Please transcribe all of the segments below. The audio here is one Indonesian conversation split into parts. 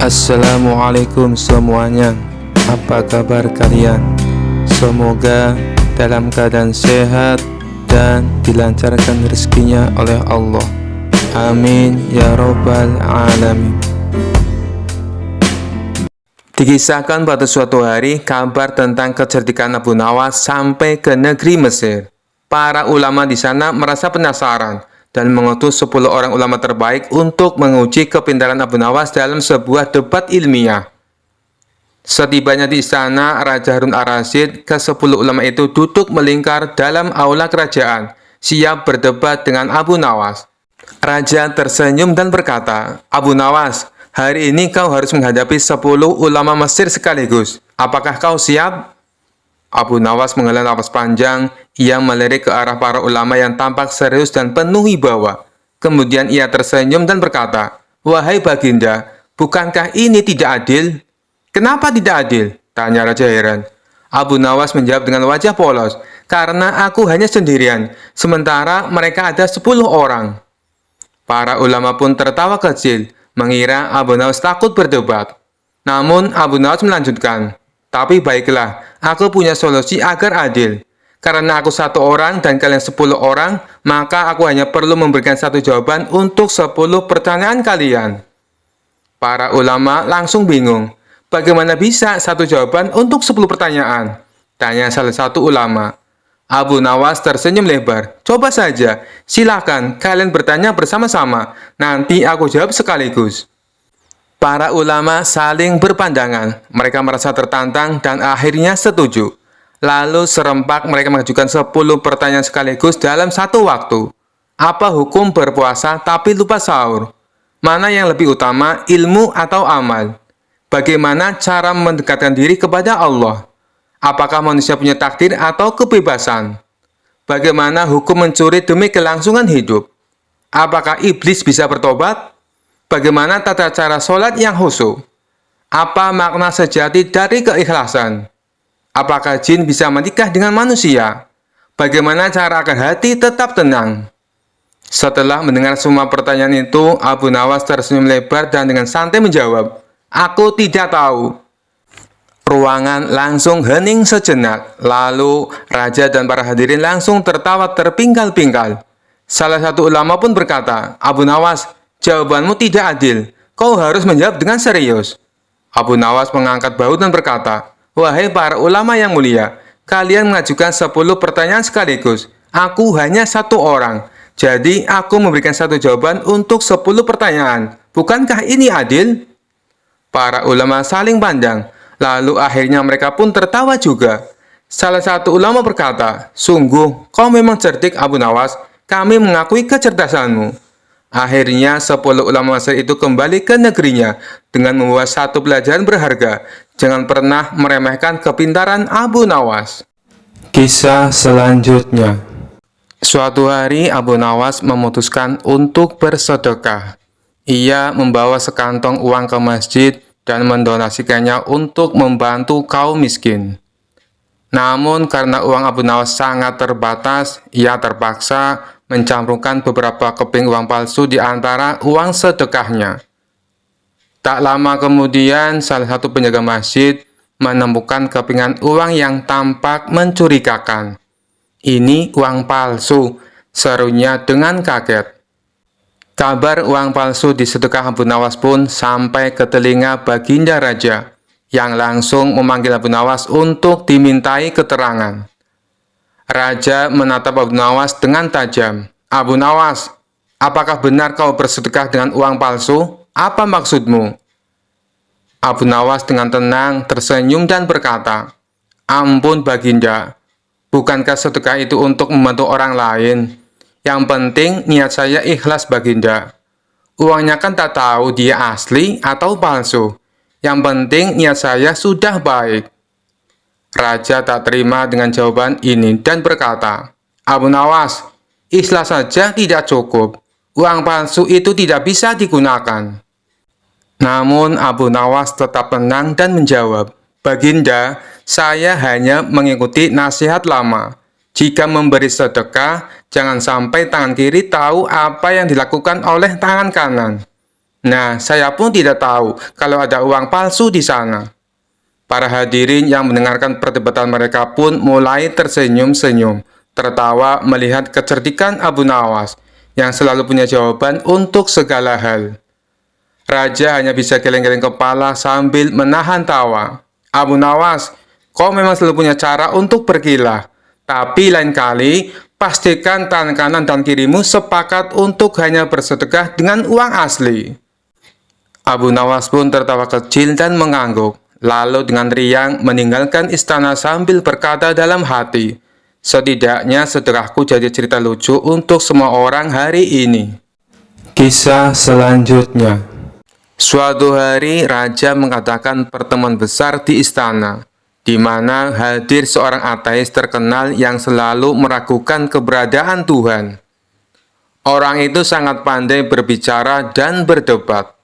Assalamualaikum semuanya. Apa kabar kalian? Semoga dalam keadaan sehat dan dilancarkan rezekinya oleh Allah. Amin ya robbal alamin. Dikisahkan pada suatu hari, kabar tentang kecerdikan Abu Nawas sampai ke negeri Mesir. Para ulama di sana merasa penasaran dan mengutus 10 orang ulama terbaik untuk menguji kepintaran Abu Nawas dalam sebuah debat ilmiah. Setibanya di istana Raja Harun ar-Rasyid, ke-10 ulama itu duduk melingkar dalam aula kerajaan, siap berdebat dengan Abu Nawas. Raja tersenyum dan berkata, "Abu Nawas, hari ini kau harus menghadapi 10 ulama Mesir sekaligus. Apakah kau siap?" Abu Nawas menghela napas panjang. Ia melirik ke arah para ulama yang tampak serius dan penuh wibawa. Kemudian ia tersenyum dan berkata, "Wahai Baginda, bukankah ini tidak adil?" "Kenapa tidak adil?" tanya Raja heran. Abu Nawas menjawab dengan wajah polos, "Karena aku hanya sendirian, sementara mereka ada 10 orang." Para ulama pun tertawa kecil, mengira Abu Nawas takut berdebat. Namun Abu Nawas melanjutkan, "Tapi baiklah, aku punya solusi agar adil. Karena aku 1 orang dan kalian 10 orang, maka aku hanya perlu memberikan 1 jawaban untuk 10 pertanyaan kalian." Para ulama langsung bingung. "Bagaimana bisa 1 jawaban untuk 10 pertanyaan?" tanya salah satu ulama. Abu Nawas tersenyum lebar. "Coba saja, silakan kalian bertanya bersama-sama, nanti aku jawab sekaligus." Para ulama saling berpandangan. Mereka merasa tertantang dan akhirnya setuju. Lalu serempak mereka mengajukan 10 pertanyaan sekaligus dalam satu waktu. Apa hukum berpuasa tapi lupa sahur? Mana yang lebih utama, ilmu atau amal? Bagaimana cara mendekatkan diri kepada Allah? Apakah manusia punya takdir atau kebebasan? Bagaimana hukum mencuri demi kelangsungan hidup? Apakah iblis bisa bertobat? Bagaimana tata cara sholat yang khusyuk? Apa makna sejati dari keikhlasan? Apakah jin bisa menikah dengan manusia? Bagaimana cara agar hati tetap tenang? Setelah mendengar semua pertanyaan itu, Abu Nawas tersenyum lebar dan dengan santai menjawab, "Aku tidak tahu." Ruangan langsung hening sejenak. Lalu raja dan para hadirin langsung tertawa terpingkal-pingkal. Salah satu ulama pun berkata, "Abu Nawas, jawabanmu tidak adil. Kau harus menjawab dengan serius." Abu Nawas mengangkat bahu dan berkata, "Wahai para ulama yang mulia, kalian mengajukan 10 pertanyaan sekaligus. Aku hanya 1 orang. Jadi aku memberikan 1 jawaban untuk 10 pertanyaan. Bukankah ini adil?" Para ulama saling pandang. Lalu akhirnya mereka pun tertawa juga. Salah satu ulama berkata, "Sungguh, kau memang cerdik Abu Nawas. Kami mengakui kecerdasanmu." Akhirnya 10 ulama Mesir itu kembali ke negerinya dengan membawa 1 pelajaran berharga. Jangan pernah meremehkan kepintaran Abu Nawas. Kisah selanjutnya. Suatu hari Abu Nawas memutuskan untuk bersedekah. Ia membawa sekantong uang ke masjid dan mendonasikannya untuk membantu kaum miskin. Namun karena uang Abu Nawas sangat terbatas, ia terpaksa mencampurkan beberapa keping uang palsu di antara uang sedekahnya. Tak lama kemudian, salah satu penjaga masjid menemukan kepingan uang yang tampak mencurigakan. "Ini uang palsu," serunya dengan kaget. Kabar uang palsu di sedekah Abu Nawas pun sampai ke telinga Baginda Raja, yang langsung memanggil Abu Nawas untuk dimintai keterangan. Raja menatap Abu Nawas dengan tajam. "Abu Nawas, apakah benar kau bersedekah dengan uang palsu? Apa maksudmu?" Abu Nawas dengan tenang tersenyum dan berkata, "Ampun Baginda, bukankah sedekah itu untuk membantu orang lain? Yang penting niat saya ikhlas Baginda. Uangnya kan tak tahu dia asli atau palsu. Yang penting niat saya sudah baik." Raja tak terima dengan jawaban ini dan berkata, "Abu Nawas, ikhlas saja tidak cukup. Uang palsu itu tidak bisa digunakan." Namun Abu Nawas tetap tenang dan menjawab, "Baginda, saya hanya mengikuti nasihat lama. Jika memberi sedekah, jangan sampai tangan kiri tahu apa yang dilakukan oleh tangan kanan. Nah, saya pun tidak tahu kalau ada uang palsu di sana. Para hadirin yang mendengarkan perdebatan mereka pun mulai tersenyum-senyum, tertawa melihat kecerdikan Abu Nawas yang selalu punya jawaban untuk segala hal. Raja hanya bisa geleng-geleng kepala sambil menahan tawa. Abu Nawas, kau memang selalu punya cara untuk berkilah. Tapi lain kali, pastikan tangan kanan dan kirimu sepakat untuk hanya bersedekah dengan uang asli. Abu Nawas pun tertawa kecil dan mengangguk, lalu dengan riang meninggalkan istana sambil berkata dalam hati, setidaknya sedekahku jadi cerita lucu untuk semua orang hari ini. Kisah selanjutnya. Suatu hari, Raja mengadakan pertemuan besar di istana, di mana hadir seorang ateis terkenal yang selalu meragukan keberadaan Tuhan. Orang itu sangat pandai berbicara dan berdebat,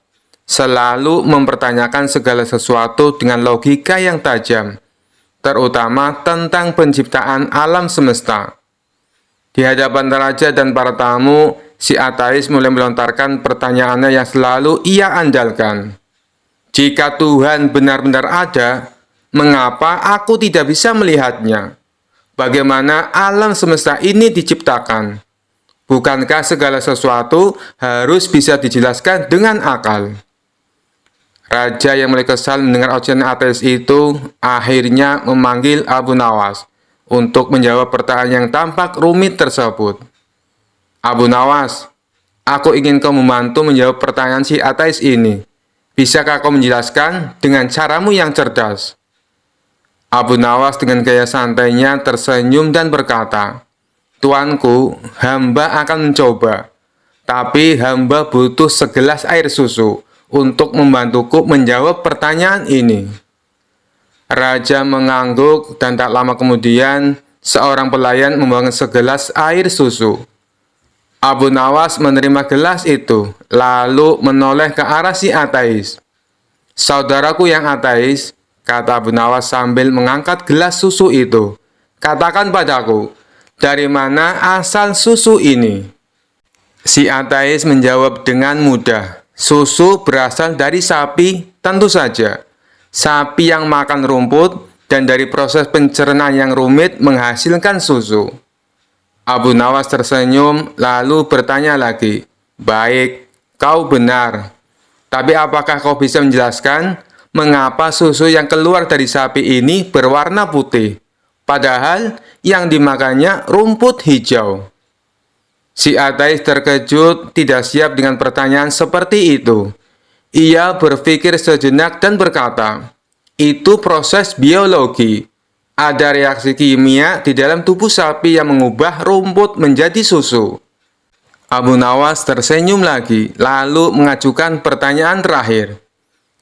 selalu mempertanyakan segala sesuatu dengan logika yang tajam, terutama tentang penciptaan alam semesta. Di hadapan raja dan para tamu, si ateis mulai melontarkan pertanyaannya yang selalu ia andalkan. Jika Tuhan benar-benar ada, mengapa aku tidak bisa melihatnya? Bagaimana alam semesta ini diciptakan? Bukankah segala sesuatu harus bisa dijelaskan dengan akal? Raja yang mulai kesal mendengar ocehan ateis itu akhirnya memanggil Abu Nawas untuk menjawab pertanyaan yang tampak rumit tersebut. Abu Nawas, aku ingin kau membantu menjawab pertanyaan si ateis ini. Bisakah kau menjelaskan dengan caramu yang cerdas? Abu Nawas dengan gaya santainya tersenyum dan berkata, Tuanku, hamba akan mencoba, tapi hamba butuh segelas air susu untuk membantuku menjawab pertanyaan ini. Raja mengangguk dan tak lama kemudian seorang pelayan membawa segelas air susu. Abu Nawas menerima gelas itu, lalu menoleh ke arah si ateis. Saudaraku yang ateis, kata Abu Nawas sambil mengangkat gelas susu itu, katakan padaku, dari mana asal susu ini? Si ateis menjawab dengan mudah, susu berasal dari sapi, tentu saja. Sapi yang makan rumput dan dari proses pencernaan yang rumit menghasilkan susu. Abu Nawas tersenyum lalu bertanya lagi, baik, kau benar. Tapi apakah kau bisa menjelaskan mengapa susu yang keluar dari sapi ini berwarna putih, padahal yang dimakannya rumput hijau? Si ateis terkejut, tidak siap dengan pertanyaan seperti itu. Ia berpikir sejenak dan berkata, itu proses biologi. Ada reaksi kimia di dalam tubuh sapi yang mengubah rumput menjadi susu. Abu Nawas tersenyum lagi, lalu mengajukan pertanyaan terakhir.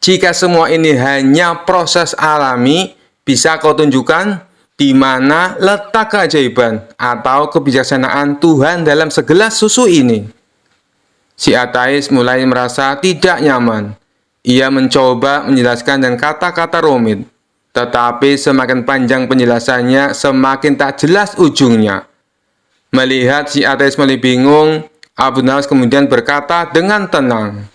Jika semua ini hanya proses alami, bisa kau tunjukkan di mana letak keajaiban atau kebijaksanaan Tuhan dalam segelas susu ini? Si ateis mulai merasa tidak nyaman. Ia mencoba menjelaskan dengan kata-kata rumit, tetapi semakin panjang penjelasannya, semakin tak jelas ujungnya. Melihat si ateis mulai bingung, Abu Nawas kemudian berkata dengan tenang,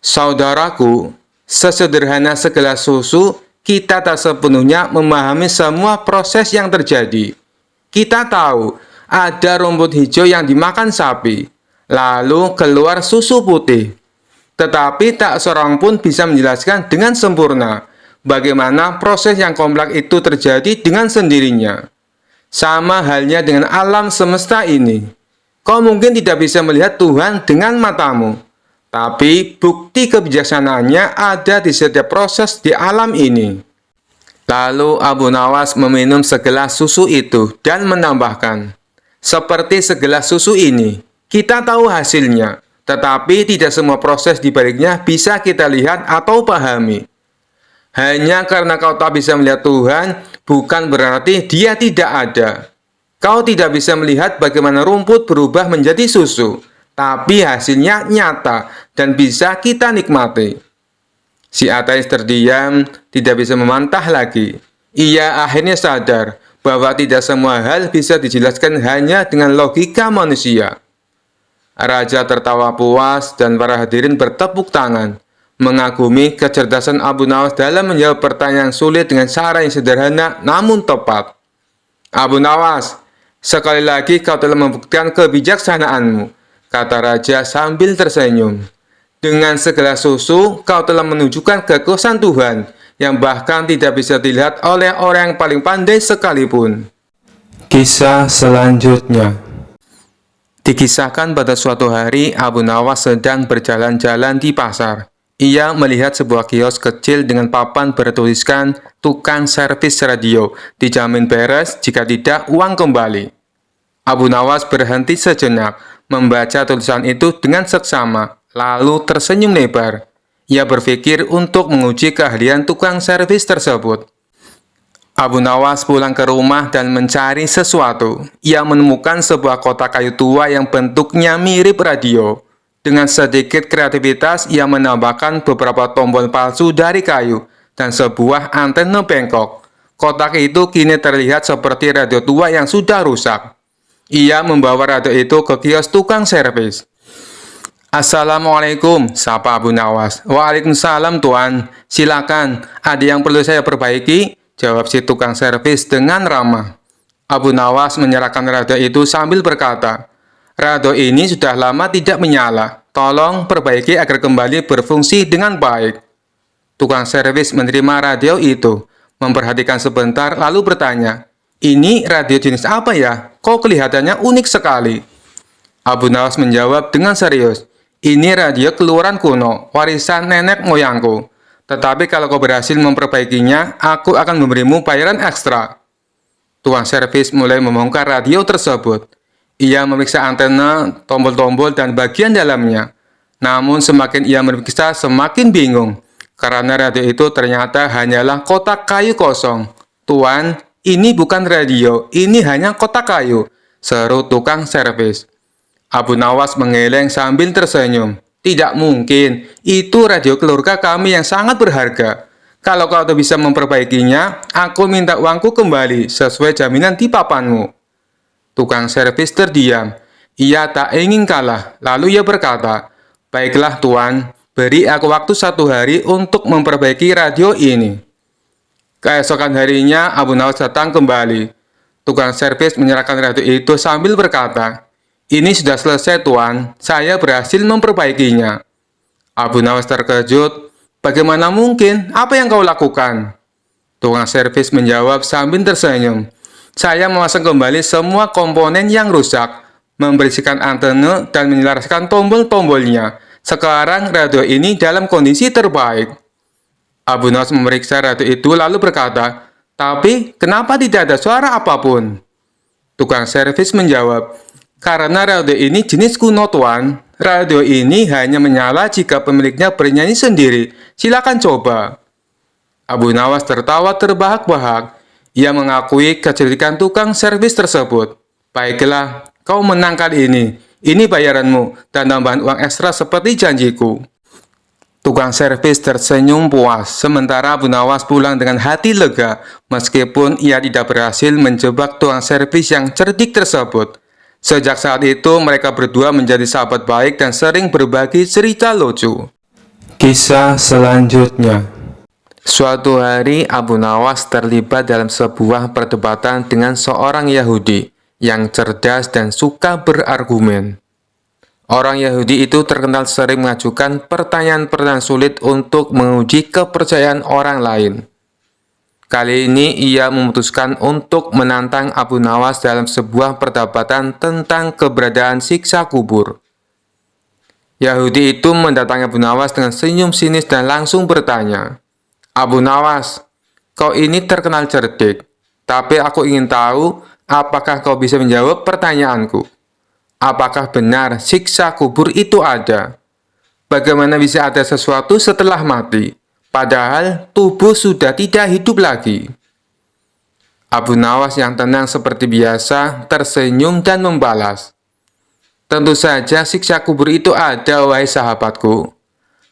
Saudaraku, sesederhana segelas susu, kita tak sepenuhnya memahami semua proses yang terjadi. Kita tahu ada rumput hijau yang dimakan sapi, lalu keluar susu putih. Tetapi tak seorang pun bisa menjelaskan dengan sempurna bagaimana proses yang kompleks itu terjadi dengan sendirinya. Sama halnya dengan alam semesta ini. Kau mungkin tidak bisa melihat Tuhan dengan matamu, tapi bukti kebijaksanaannya ada di setiap proses di alam ini. Lalu Abu Nawas meminum segelas susu itu dan menambahkan, seperti segelas susu ini, kita tahu hasilnya, tetapi tidak semua proses di baliknya bisa kita lihat atau pahami. Hanya karena kau tak bisa melihat Tuhan, bukan berarti Dia tidak ada. Kau tidak bisa melihat bagaimana rumput berubah menjadi susu, tapi hasilnya nyata dan bisa kita nikmati. Si ateis terdiam, tidak bisa membantah lagi. Ia akhirnya sadar bahwa tidak semua hal bisa dijelaskan hanya dengan logika manusia. Raja tertawa puas dan para hadirin bertepuk tangan, mengagumi kecerdasan Abu Nawas dalam menjawab pertanyaan sulit dengan cara yang sederhana namun tepat. Abu Nawas, sekali lagi kau telah membuktikan kebijaksanaanmu, kata Raja sambil tersenyum. Dengan segelas susu, kau telah menunjukkan kekuasaan Tuhan yang bahkan tidak bisa dilihat oleh orang yang paling pandai sekalipun. Kisah selanjutnya. Dikisahkan pada suatu hari, Abu Nawas sedang berjalan-jalan di pasar. Ia melihat sebuah kios kecil dengan papan bertuliskan tukang servis radio, dijamin beres, jika tidak uang kembali. Abu Nawas berhenti sejenak, membaca tulisan itu dengan seksama, lalu tersenyum lebar. Ia berpikir untuk menguji keahlian tukang servis tersebut. Abu Nawas pulang ke rumah dan mencari sesuatu. Ia menemukan sebuah kotak kayu tua yang bentuknya mirip radio. Dengan sedikit kreativitas, ia menambahkan beberapa tombol palsu dari kayu dan sebuah antena bengkok. Kotak itu kini terlihat seperti radio tua yang sudah rusak. Ia membawa radio itu ke kios tukang servis. Assalamualaikum, sapa Abu Nawas. Waalaikumsalam, Tuan. Silakan, ada yang perlu saya perbaiki? Jawab si tukang servis dengan ramah. Abu Nawas menyerahkan radio itu sambil berkata, radio ini sudah lama tidak menyala. Tolong perbaiki agar kembali berfungsi dengan baik. Tukang servis menerima radio itu, memperhatikan sebentar lalu bertanya, ini radio jenis apa ya? Kok kelihatannya unik sekali? Abu Nawas menjawab dengan serius, ini radio keluaran kuno, warisan nenek moyangku. Tetapi kalau kau berhasil memperbaikinya, aku akan memberimu bayaran ekstra. Tukang servis mulai membongkar radio tersebut. Ia memeriksa antena, tombol-tombol, dan bagian dalamnya. Namun semakin ia memeriksa, semakin bingung. Karena radio itu ternyata hanyalah kotak kayu kosong. Tuan, ini bukan radio, ini hanya kotak kayu, seru tukang servis. Abu Nawas menggeleng sambil tersenyum. Tidak mungkin, itu radio keluarga kami yang sangat berharga. Kalau kau bisa memperbaikinya, aku minta uangku kembali sesuai jaminan di papanmu. Tukang servis terdiam. Ia tak ingin kalah, lalu ia berkata, baiklah Tuan, beri aku waktu 1 hari untuk memperbaiki radio ini. Keesokan harinya, Abu Nawas datang kembali. Tukang servis menyerahkan radio itu sambil berkata, ini sudah selesai Tuan, saya berhasil memperbaikinya. Abu Nawas terkejut, bagaimana mungkin, apa yang kau lakukan? Tukang servis menjawab sambil tersenyum, saya memasang kembali semua komponen yang rusak, membersihkan antena dan menyelaraskan tombol-tombolnya. Sekarang radio ini dalam kondisi terbaik. Abu Nawas memeriksa radio itu lalu berkata, tapi kenapa tidak ada suara apapun? Tukang servis menjawab, karena radio ini jenis kuno Tuan. Radio ini hanya menyala jika pemiliknya bernyanyi sendiri. Silakan coba. Abu Nawas tertawa terbahak-bahak. Ia mengakui kecerdikan tukang servis tersebut. Baiklah, kau menang kali ini. Ini bayaranmu dan tambahan uang ekstra seperti janjiku. Tukang servis tersenyum puas, sementara Abu Nawas pulang dengan hati lega, meskipun ia tidak berhasil menjebak tukang servis yang cerdik tersebut. Sejak saat itu, mereka berdua menjadi sahabat baik dan sering berbagi cerita lucu. Kisah selanjutnya. Suatu hari, Abu Nawas terlibat dalam sebuah perdebatan dengan seorang Yahudi yang cerdas dan suka berargumen. Orang Yahudi itu terkenal sering mengajukan pertanyaan-pertanyaan sulit untuk menguji kepercayaan orang lain. Kali ini ia memutuskan untuk menantang Abu Nawas dalam sebuah perdebatan tentang keberadaan siksa kubur. Yahudi itu mendatangi Abu Nawas dengan senyum sinis dan langsung bertanya, Abu Nawas, kau ini terkenal cerdik, tapi aku ingin tahu apakah kau bisa menjawab pertanyaanku. Apakah benar siksa kubur itu ada? Bagaimana bisa ada sesuatu setelah mati? Padahal tubuh sudah tidak hidup lagi. Abu Nawas yang tenang seperti biasa tersenyum dan membalas. Tentu saja siksa kubur itu ada, wahai sahabatku.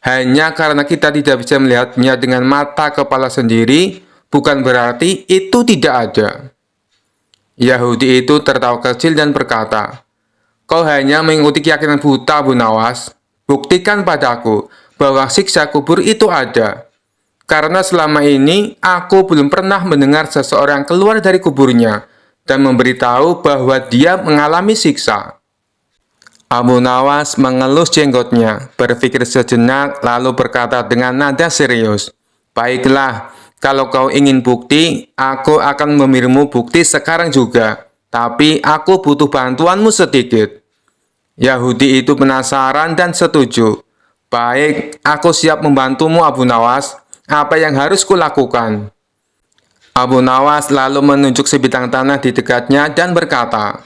Hanya karena kita tidak bisa melihatnya dengan mata kepala sendiri, bukan berarti itu tidak ada. Yahudi itu tertawa kecil dan berkata, Kau hanya mengikuti keyakinan buta, Abu Nawas. Buktikan padaku bahwa siksa kubur itu ada. Karena selama ini aku belum pernah mendengar seseorang keluar dari kuburnya dan memberitahu bahwa dia mengalami siksa. Abu Nawas mengelus jenggotnya, berpikir sejenak lalu berkata dengan nada serius, "Baiklah, kalau kau ingin bukti, aku akan memberimu bukti sekarang juga. Tapi aku butuh bantuanmu sedikit." Yahudi itu penasaran dan setuju. "Baik, aku siap membantumu, Abu Nawas. Apa yang harus kulakukan?" Abu Nawas lalu menunjuk sebidang tanah di dekatnya dan berkata,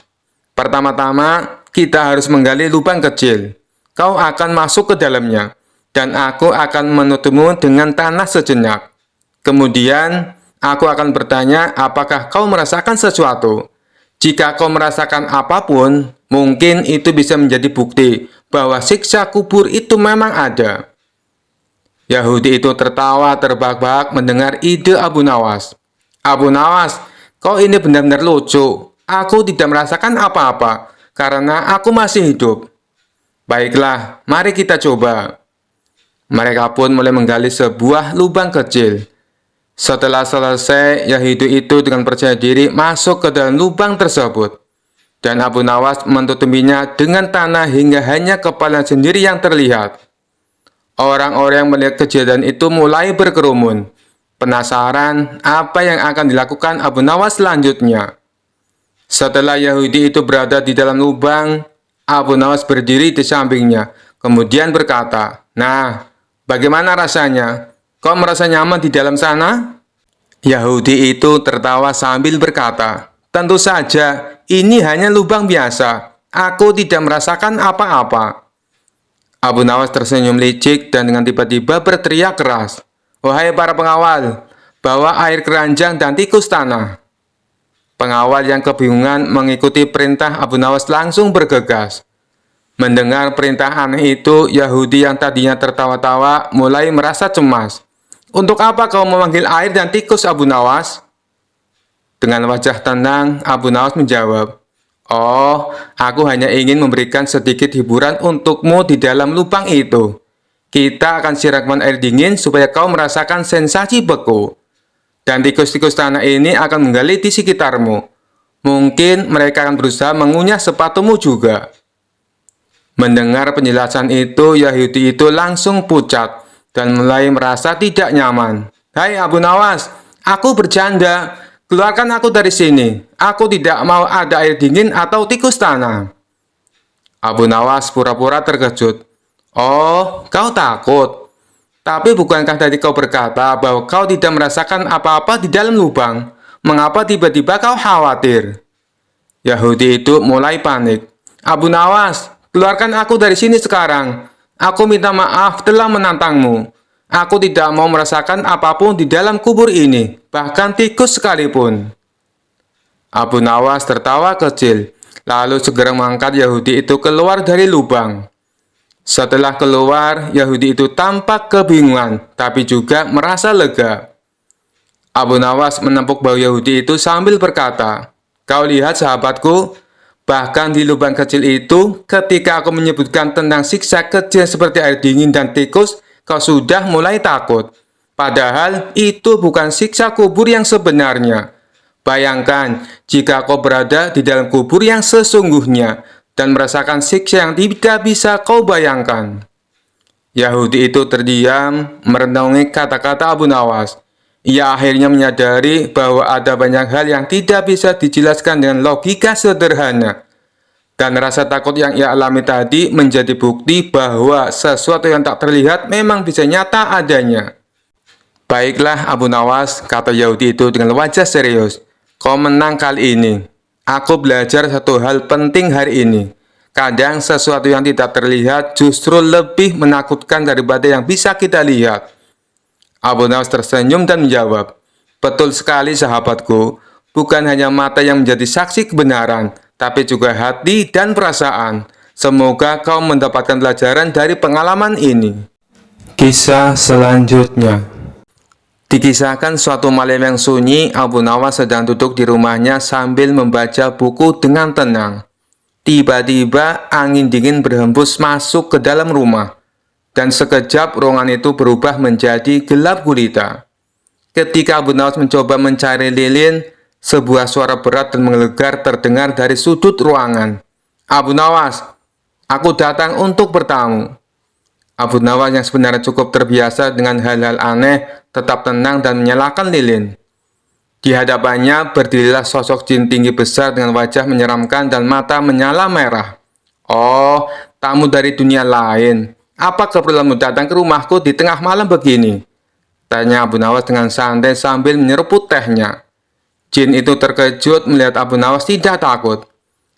"Pertama-tama, kita harus menggali lubang kecil. Kau akan masuk ke dalamnya, dan aku akan menutupmu dengan tanah sejenak. Kemudian, aku akan bertanya apakah kau merasakan sesuatu. Jika kau merasakan apapun, mungkin itu bisa menjadi bukti bahwa siksa kubur itu memang ada." Yahudi itu tertawa terbahak-bahak mendengar ide Abu Nawas. "Abu Nawas, kau ini benar-benar lucu. Aku tidak merasakan apa-apa, karena aku masih hidup." "Baiklah, mari kita coba." Mereka pun mulai menggali sebuah lubang kecil. Setelah selesai, Yahudi itu dengan percaya diri masuk ke dalam lubang tersebut. Dan Abu Nawas menutupinya dengan tanah hingga hanya kepala sendiri yang terlihat. Orang-orang yang melihat kejadian itu mulai berkerumun, penasaran apa yang akan dilakukan Abu Nawas selanjutnya. Setelah Yahudi itu berada di dalam lubang, Abu Nawas berdiri di sampingnya, kemudian berkata, "Nah, bagaimana rasanya? Kau merasa nyaman di dalam sana?" Yahudi itu tertawa sambil berkata, "Tentu saja, ini hanya lubang biasa. Aku tidak merasakan apa-apa." Abu Nawas tersenyum licik dan dengan tiba-tiba berteriak keras, "Wahai para pengawal, bawa air keranjang dan tikus tanah." Pengawal yang kebingungan mengikuti perintah Abu Nawas langsung bergegas. Mendengar perintah aneh itu, Yahudi yang tadinya tertawa-tawa mulai merasa cemas. "Untuk apa kau memanggil air dan tikus, Abu Nawas?" Dengan wajah tenang, Abu Nawas menjawab, "Oh, aku hanya ingin memberikan sedikit hiburan untukmu di dalam lubang itu. Kita akan siramkan air dingin supaya kau merasakan sensasi beku. Dan tikus-tikus tanah ini akan menggali di sekitarmu. Mungkin mereka akan berusaha mengunyah sepatumu juga." Mendengar penjelasan itu, Yahudi itu langsung pucat dan mulai merasa tidak nyaman. "Hai Abu Nawas, aku bercanda. Keluarkan aku dari sini. Aku tidak mau ada air dingin atau tikus tanah." Abu Nawas pura-pura terkejut. "Oh, kau takut? Tapi bukankah tadi kau berkata bahwa kau tidak merasakan apa-apa di dalam lubang? Mengapa tiba-tiba kau khawatir?" Yahudi itu mulai panik. "Abu Nawas, keluarkan aku dari sini sekarang. Aku minta maaf telah menantangmu. Aku tidak mau merasakan apapun di dalam kubur ini, bahkan tikus sekalipun." Abu Nawas tertawa kecil, lalu segera mengangkat Yahudi itu keluar dari lubang. Setelah keluar, Yahudi itu tampak kebingungan, tapi juga merasa lega. Abu Nawas menepuk bahu Yahudi itu sambil berkata, "Kau lihat sahabatku, bahkan di lubang kecil itu, ketika aku menyebutkan tentang siksa kecil seperti air dingin dan tikus, kau sudah mulai takut. Padahal itu bukan siksa kubur yang sebenarnya. Bayangkan jika kau berada di dalam kubur yang sesungguhnya dan merasakan siksa yang tidak bisa kau bayangkan." Yahudi itu terdiam, merenungi kata-kata Abu Nawas. Ia akhirnya menyadari bahwa ada banyak hal yang tidak bisa dijelaskan dengan logika sederhana. Dan rasa takut yang ia alami tadi menjadi bukti bahwa sesuatu yang tak terlihat memang bisa nyata adanya. "Baiklah Abu Nawas," kata Yahudi itu dengan wajah serius. "Kau menang kali ini. Aku belajar satu hal penting hari ini. Kadang sesuatu yang tidak terlihat justru lebih menakutkan daripada yang bisa kita lihat." Abu Nawas tersenyum dan menjawab, "Betul sekali sahabatku. Bukan hanya mata yang menjadi saksi kebenaran, tapi juga hati dan perasaan. Semoga kau mendapatkan pelajaran dari pengalaman ini." Kisah selanjutnya. Dikisahkan suatu malam yang sunyi, Abu Nawas sedang duduk di rumahnya sambil membaca buku dengan tenang. Tiba-tiba angin dingin berhembus masuk ke dalam rumah, dan sekejap ruangan itu berubah menjadi gelap gulita. Ketika Abu Nawas mencoba mencari lilin, sebuah suara berat dan menggelegar terdengar dari sudut ruangan. "Abu Nawas, aku datang untuk bertamu." Abu Nawas yang sebenarnya cukup terbiasa dengan hal-hal aneh, tetap tenang dan menyalakan lilin. Di hadapannya berdirilah sosok jin tinggi besar dengan wajah menyeramkan dan mata menyala merah. "Oh, tamu dari dunia lain. Apa keperluanmu datang ke rumahku di tengah malam begini?" tanya Abu Nawas dengan santai sambil menyeruput tehnya. Jin itu terkejut melihat Abu Nawas tidak takut.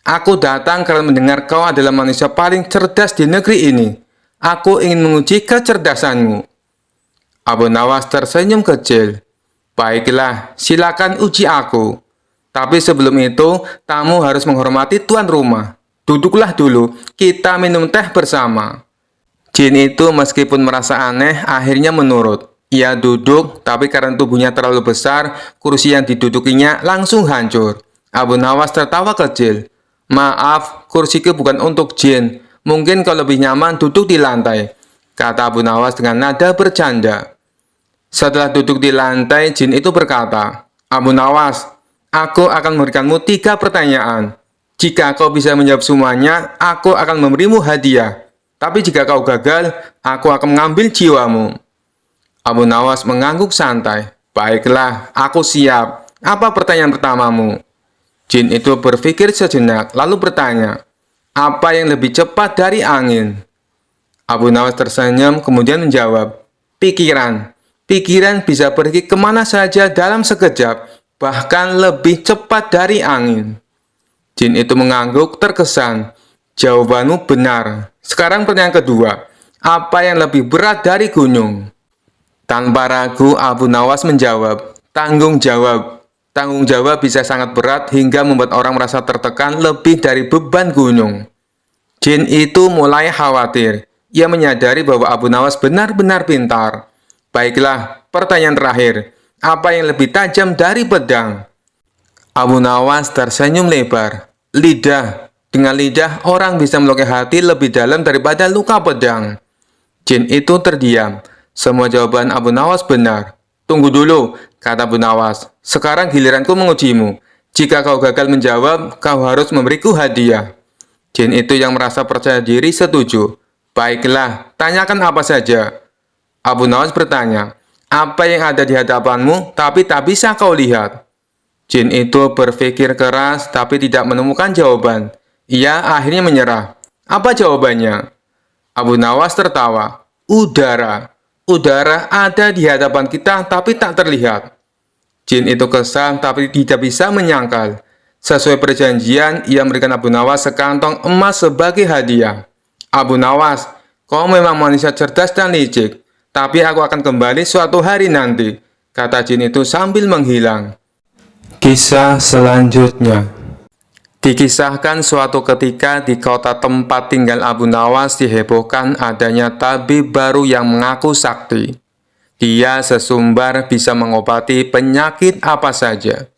"Aku datang karena mendengar kau adalah manusia paling cerdas di negeri ini. Aku ingin menguji kecerdasanmu." Abu Nawas tersenyum kecil. "Baiklah, silakan uji aku. Tapi sebelum itu, tamu harus menghormati tuan rumah. Duduklah dulu, kita minum teh bersama." Jin itu meskipun merasa aneh, akhirnya menurut. Ia duduk, tapi karena tubuhnya terlalu besar, kursi yang didudukinya langsung hancur. Abu Nawas tertawa kecil. "Maaf, kursiku bukan untuk jin. Mungkin kau lebih nyaman duduk di lantai," kata Abu Nawas dengan nada bercanda. Setelah duduk di lantai, jin itu berkata, "Abu Nawas, aku akan memberikanmu 3 pertanyaan. Jika kau bisa menjawab semuanya, aku akan memberimu hadiah. Tapi jika kau gagal, aku akan mengambil jiwamu." Abu Nawas mengangguk santai. "Baiklah, aku siap. Apa pertanyaan pertamamu?" Jin itu berpikir sejenak, lalu bertanya, "Apa yang lebih cepat dari angin?" Abu Nawas tersenyum, kemudian menjawab, "Pikiran. Pikiran bisa pergi kemana saja dalam sekejap, bahkan lebih cepat dari angin." Jin itu mengangguk terkesan. "Jawabanmu benar. Sekarang pertanyaan kedua. Apa yang lebih berat dari gunung?" Tanpa ragu, Abu Nawas menjawab, "Tanggung jawab. Tanggung jawab bisa sangat berat hingga membuat orang merasa tertekan lebih dari beban gunung." Jin itu mulai khawatir. Ia menyadari bahwa Abu Nawas benar-benar pintar. "Baiklah, pertanyaan terakhir. Apa yang lebih tajam dari pedang?" Abu Nawas tersenyum lebar. "Lidah. Dengan lidah, orang bisa melukai hati lebih dalam daripada luka pedang." Jin itu terdiam. Semua jawaban Abu Nawas benar. "Tunggu dulu," kata Abu Nawas. "Sekarang giliranku mengujimu. Jika kau gagal menjawab, kau harus memberiku hadiah." Jin itu yang merasa percaya diri setuju. "Baiklah, tanyakan apa saja." Abu Nawas bertanya, "Apa yang ada di hadapanmu tapi tak bisa kau lihat?" Jin itu berpikir keras tapi tidak menemukan jawaban. Ia akhirnya menyerah. "Apa jawabannya?" Abu Nawas tertawa. "Udara. Udara ada di hadapan kita tapi tak terlihat." Jin itu kesal tapi tidak bisa menyangkal. Sesuai perjanjian, ia memberikan Abu Nawas sekantong emas sebagai hadiah. "Abu Nawas, kau memang manusia cerdas dan licik. Tapi aku akan kembali suatu hari nanti," kata jin itu sambil menghilang. Kisah selanjutnya. Dikisahkan suatu ketika di kota tempat tinggal Abu Nawas dihebohkan adanya tabib baru yang mengaku sakti. Dia sesumbar bisa mengobati penyakit apa saja.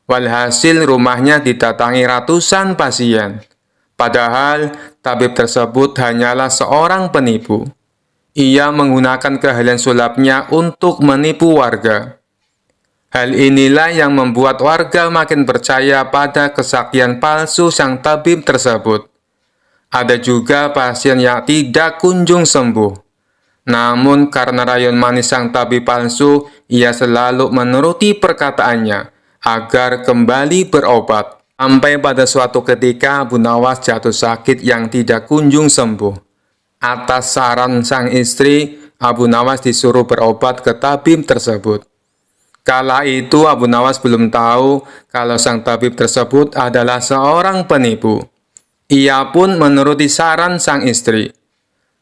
Walhasil rumahnya didatangi ratusan pasien. Padahal tabib tersebut hanyalah seorang penipu. Ia menggunakan keahlian sulapnya untuk menipu warga. Hal inilah yang membuat warga makin percaya pada kesaktian palsu sang tabib tersebut. Ada juga pasien yang tidak kunjung sembuh. Namun karena rayuan manis sang tabib palsu, ia selalu menuruti perkataannya agar kembali berobat. Sampai pada suatu ketika Abu Nawas jatuh sakit yang tidak kunjung sembuh. Atas saran sang istri, Abu Nawas disuruh berobat ke tabib tersebut. Kala itu Abu Nawas belum tahu kalau sang tabib tersebut adalah seorang penipu. Ia pun menuruti saran sang istri.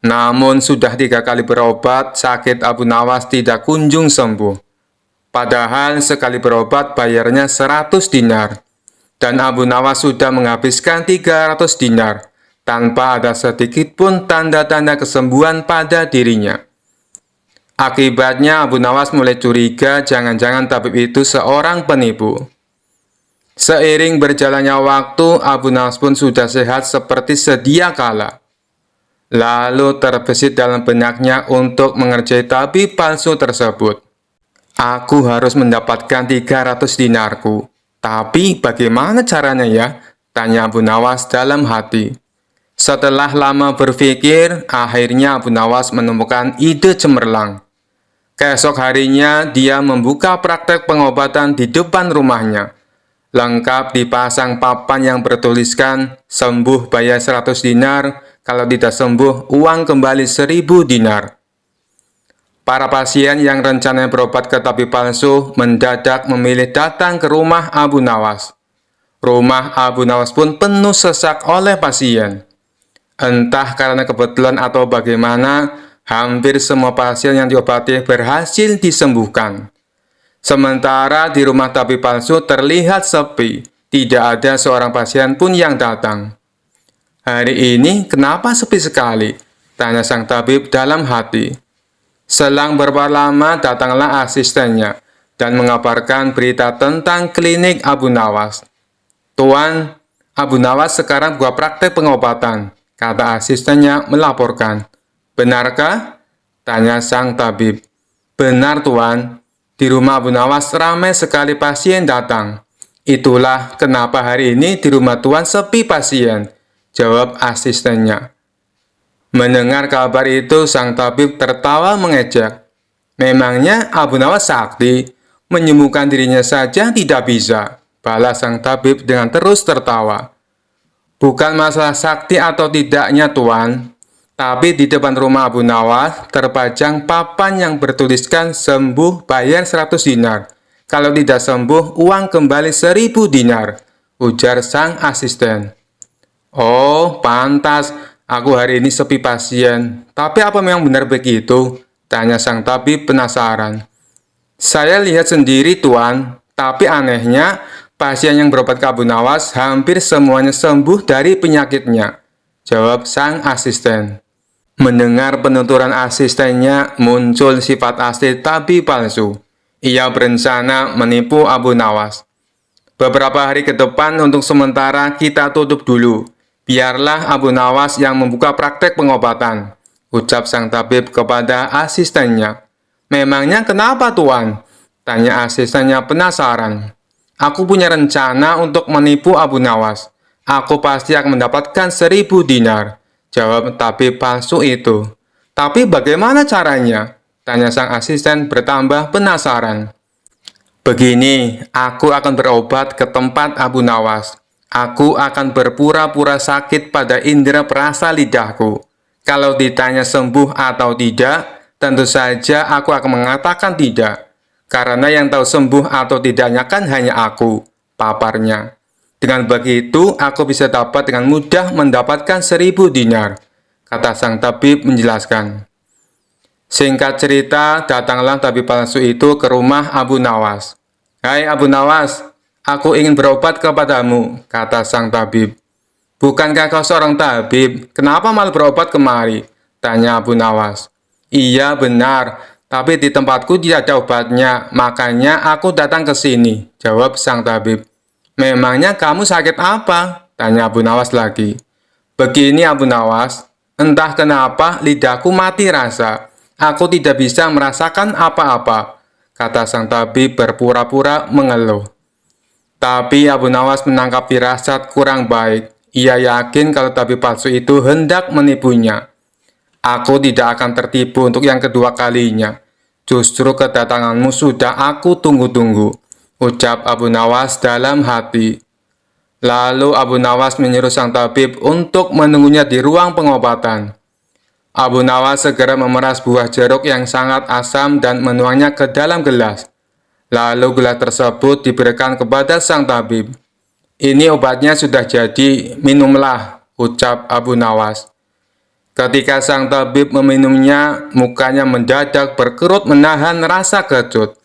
Namun sudah 3 kali berobat, sakit Abu Nawas tidak kunjung sembuh. Padahal sekali berobat bayarnya 100 dinar. Dan Abu Nawas sudah menghabiskan 300 dinar. Tanpa ada sedikit pun tanda-tanda kesembuhan pada dirinya. Akibatnya Abu Nawas mulai curiga jangan-jangan tabib itu seorang penipu. Seiring berjalannya waktu, Abu Nawas pun sudah sehat seperti sedia kala. Lalu terbesit dalam benaknya untuk mengerjai tabib palsu tersebut. Aku harus mendapatkan 300 dinarku. Tapi bagaimana caranya ya? Tanya Abu Nawas dalam hati. Setelah lama berpikir, akhirnya Abu Nawas menemukan ide cemerlang. Keesok harinya, dia membuka praktek pengobatan di depan rumahnya. Lengkap dipasang papan yang bertuliskan, sembuh bayar 100 dinar, kalau tidak sembuh, uang kembali 1000 dinar. Para pasien yang rencananya berobat ke tabib palsu mendadak memilih datang ke rumah Abu Nawas. Rumah Abu Nawas pun penuh sesak oleh pasien. Entah karena kebetulan atau bagaimana, hampir semua pasien yang diobati berhasil disembuhkan. Sementara di rumah tabib palsu terlihat sepi, tidak ada seorang pasien pun yang datang. Hari ini kenapa sepi sekali? Tanya sang tabib dalam hati. Selang beberapa lama datanglah asistennya dan mengabarkan berita tentang klinik Abu Nawas. Tuan, Abu Nawas sekarang buka praktek pengobatan, kata asistennya melaporkan. Benarkah? Tanya sang tabib. Benar tuan, di rumah Abu Nawas ramai sekali pasien datang. Itulah kenapa hari ini di rumah tuan sepi pasien, jawab asistennya. Mendengar kabar itu, sang tabib tertawa mengejek. Memangnya Abu Nawas sakti, menyembuhkan dirinya saja tidak bisa, balas sang tabib dengan terus tertawa. Bukan masalah sakti atau tidaknya tuan, tapi di depan rumah Abu Nawas terpajang papan yang bertuliskan sembuh bayar 100 dinar. Kalau tidak sembuh, uang kembali 1000 dinar, ujar sang asisten. Oh, pantas. Aku hari ini sepi pasien. Tapi apa memang benar begitu? Tanya sang tabib penasaran. Saya lihat sendiri, tuan. Tapi anehnya, pasien yang berobat ke Abu Nawas hampir semuanya sembuh dari penyakitnya, jawab sang asisten. Mendengar penuturan asistennya, muncul sifat asli tabib palsu. Ia berencana menipu Abu Nawas. Beberapa hari ke depan untuk sementara kita tutup dulu. Biarlah Abu Nawas yang membuka praktek pengobatan, ucap sang tabib kepada asistennya. Memangnya kenapa tuan? Tanya asistennya penasaran. Aku punya rencana untuk menipu Abu Nawas. Aku pasti akan mendapatkan 1000 dinar, jawab tabib palsu itu. Tapi bagaimana caranya? Tanya sang asisten bertambah penasaran. Begini, aku akan berobat ke tempat Abu Nawas. Aku akan berpura-pura sakit pada indera perasa lidahku. Kalau ditanya sembuh atau tidak, tentu saja aku akan mengatakan tidak. Karena yang tahu sembuh atau tidaknya kan hanya aku, paparnya. Dengan begitu, aku bisa dapat dengan mudah mendapatkan 1000 dinar, kata sang tabib menjelaskan. Singkat cerita, datanglah tabib palsu itu ke rumah Abu Nawas. Hai Abu Nawas, aku ingin berobat kepadamu, kata sang tabib. Bukankah kau seorang tabib? Kenapa malah berobat kemari? Tanya Abu Nawas. Iya benar, tapi di tempatku tidak ada obatnya, makanya aku datang ke sini, jawab sang tabib. Memangnya kamu sakit apa? Tanya Abu Nawas lagi. Begini Abu Nawas, entah kenapa lidahku mati rasa. Aku tidak bisa merasakan apa-apa, kata sang tabib berpura-pura mengeluh. Tapi Abu Nawas menangkap firasat kurang baik. Ia yakin kalau tabib palsu itu hendak menipunya. Aku tidak akan tertipu untuk yang kedua kalinya. Justru kedatanganmu sudah aku tunggu-tunggu, ucap Abu Nawas dalam hati. Lalu Abu Nawas menyuruh sang tabib untuk menunggunya di ruang pengobatan. Abu Nawas segera memeras buah jeruk yang sangat asam dan menuangnya ke dalam gelas. Lalu gelas tersebut diberikan kepada sang tabib. Ini obatnya sudah jadi, minumlah, ucap Abu Nawas. Ketika sang tabib meminumnya, mukanya mendadak berkerut menahan rasa kecut.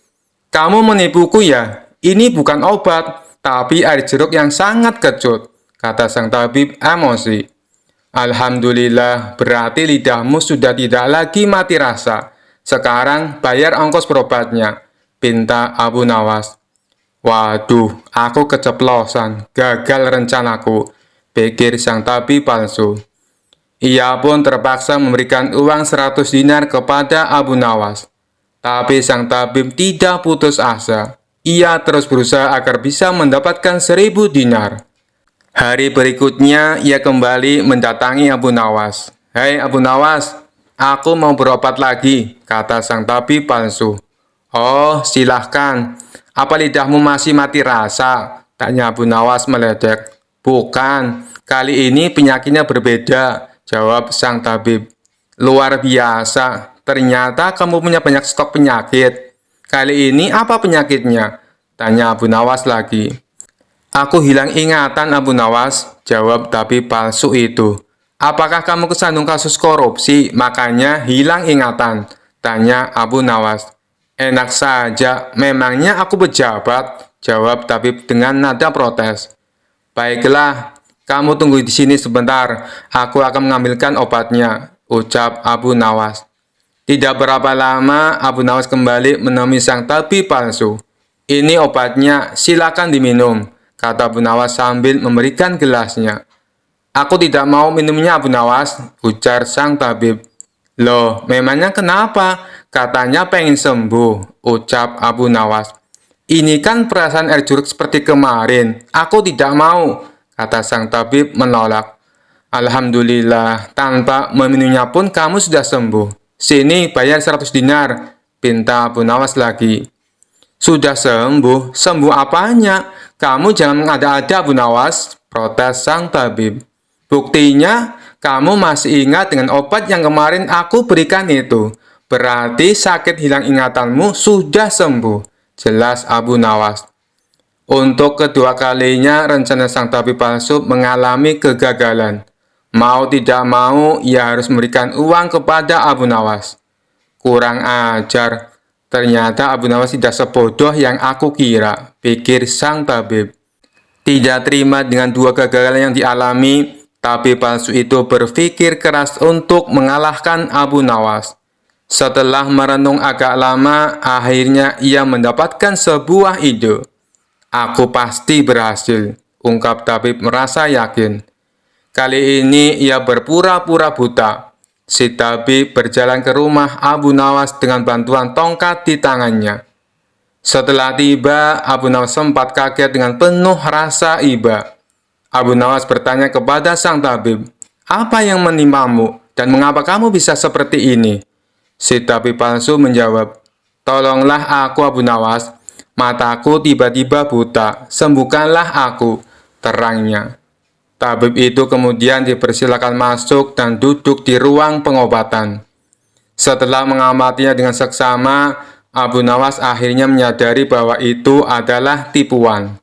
Kamu menipuku ya? Ini bukan obat, tapi air jeruk yang sangat kecut, kata sang tabib emosi. Alhamdulillah, berarti lidahmu sudah tidak lagi mati rasa. Sekarang bayar ongkos berobatnya, pinta Abu Nawas. Waduh, aku keceplosan, gagal rencanaku, pikir sang tabib palsu. Ia pun terpaksa memberikan uang 100 dinar kepada Abu Nawas. Tapi sang tabib tidak putus asa. Ia terus berusaha agar bisa mendapatkan 1.000 dinar. Hari berikutnya, ia kembali mendatangi Abu Nawas. "Hei Abu Nawas, aku mau berobat lagi," kata sang tabib palsu. "Oh, silahkan. Apa lidahmu masih mati rasa?" tanya Abu Nawas meledek. "Bukan, kali ini penyakitnya berbeda," jawab sang tabib. "Luar biasa, ternyata kamu punya banyak stok penyakit. Kali ini apa penyakitnya?" tanya Abu Nawas lagi. "Aku hilang ingatan Abu Nawas," jawab tabib palsu itu. "Apakah kamu kesandung kasus korupsi, makanya hilang ingatan?" tanya Abu Nawas. "Enak saja, memangnya aku pejabat?" jawab tabib dengan nada protes. "Baiklah, kamu tunggu di sini sebentar, aku akan mengambilkan obatnya," ucap Abu Nawas. Tidak berapa lama, Abu Nawas kembali menemui sang tabib palsu. "Ini obatnya, silakan diminum," kata Abu Nawas sambil memberikan gelasnya. "Aku tidak mau minumnya Abu Nawas," ujar sang tabib. "Loh, memangnya kenapa? Katanya pengen sembuh," ucap Abu Nawas. "Ini kan perasaan air jeruk seperti kemarin. Aku tidak mau," kata sang tabib menolak. "Alhamdulillah, tanpa meminumnya pun kamu sudah sembuh. Sini, bayar 100 dinar," pinta Abu Nawas lagi. "Sudah sembuh? Sembuh apanya? Kamu jangan mengada-ada Abu Nawas," protes sang tabib. "Buktinya, kamu masih ingat dengan obat yang kemarin aku berikan itu. Berarti sakit hilang ingatanmu sudah sembuh," jelas Abu Nawas. Untuk kedua kalinya, rencana sang tabib palsu mengalami kegagalan. Mau tidak mau, ia harus memberikan uang kepada Abu Nawas. "Kurang ajar, ternyata Abu Nawas tidak sebodoh yang aku kira," pikir sang tabib. Tidak terima dengan dua kegagalan yang dialami, tabib palsu itu berpikir keras untuk mengalahkan Abu Nawas. Setelah merenung agak lama, akhirnya ia mendapatkan sebuah ide. "Aku pasti berhasil," ungkap tabib merasa yakin. Kali ini ia berpura-pura buta. Si tabib berjalan ke rumah Abu Nawas dengan bantuan tongkat di tangannya. Setelah tiba, Abu Nawas sempat kaget dengan penuh rasa iba. Abu Nawas bertanya kepada sang tabib, "Apa yang menimpamu dan mengapa kamu bisa seperti ini?" Si tabib palsu menjawab, "Tolonglah aku Abu Nawas, mataku tiba-tiba buta, sembuhkanlah aku," terangnya. Tabib itu kemudian dipersilakan masuk dan duduk di ruang pengobatan. Setelah mengamatinya dengan seksama, Abu Nawas akhirnya menyadari bahwa itu adalah tipuan.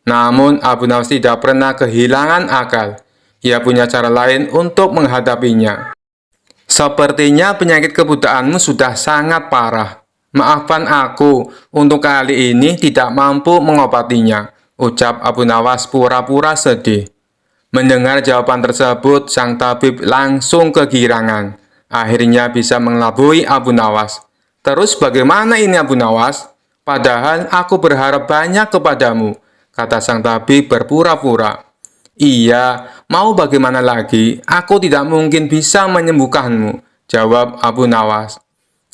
Namun Abu Nawas tidak pernah kehilangan akal. Ia punya cara lain untuk menghadapinya. "Sepertinya penyakit kebutaanmu sudah sangat parah. Maafkan aku, untuk kali ini tidak mampu mengobatinya," ucap Abu Nawas pura-pura sedih. Mendengar jawaban tersebut, sang tabib langsung kegirangan. Akhirnya bisa mengelabui Abu Nawas. "Terus bagaimana ini Abu Nawas? Padahal aku berharap banyak kepadamu," kata sang tabib berpura-pura. "Iya, mau bagaimana lagi? Aku tidak mungkin bisa menyembuhkanmu," jawab Abu Nawas.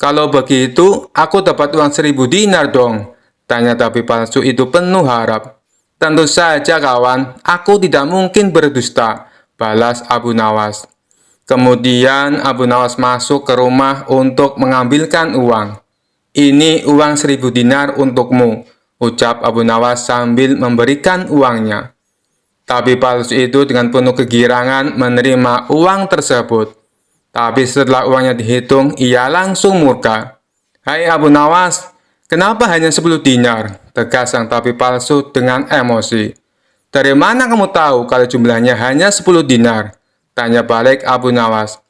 "Kalau begitu, aku dapat uang 1.000 dinar dong," tanya tabib palsu itu penuh harap. "Tentu saja kawan, aku tidak mungkin berdusta," balas Abu Nawas. Kemudian Abu Nawas masuk ke rumah untuk mengambilkan uang. "Ini uang 1.000 dinar untukmu," ucap Abu Nawas sambil memberikan uangnya. Tabib palsu itu dengan penuh kegirangan menerima uang tersebut. Tapi setelah uangnya dihitung, ia langsung murka. "Hai Abu Nawas, kenapa hanya 10 dinar?" tegas sang tabib palsu dengan emosi. "Dari mana kamu tahu kalau jumlahnya hanya 10 dinar? Tanya balik Abu Nawas.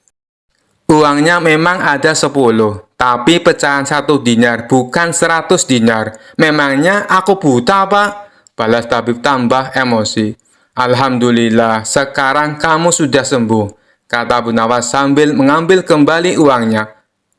"Uangnya memang ada 10, tapi pecahan 1 dinar, bukan 100 dinar. Memangnya aku buta, Pak?" balas tabib tambah emosi. "Alhamdulillah, sekarang kamu sudah sembuh," kata Abu Nawas sambil mengambil kembali uangnya.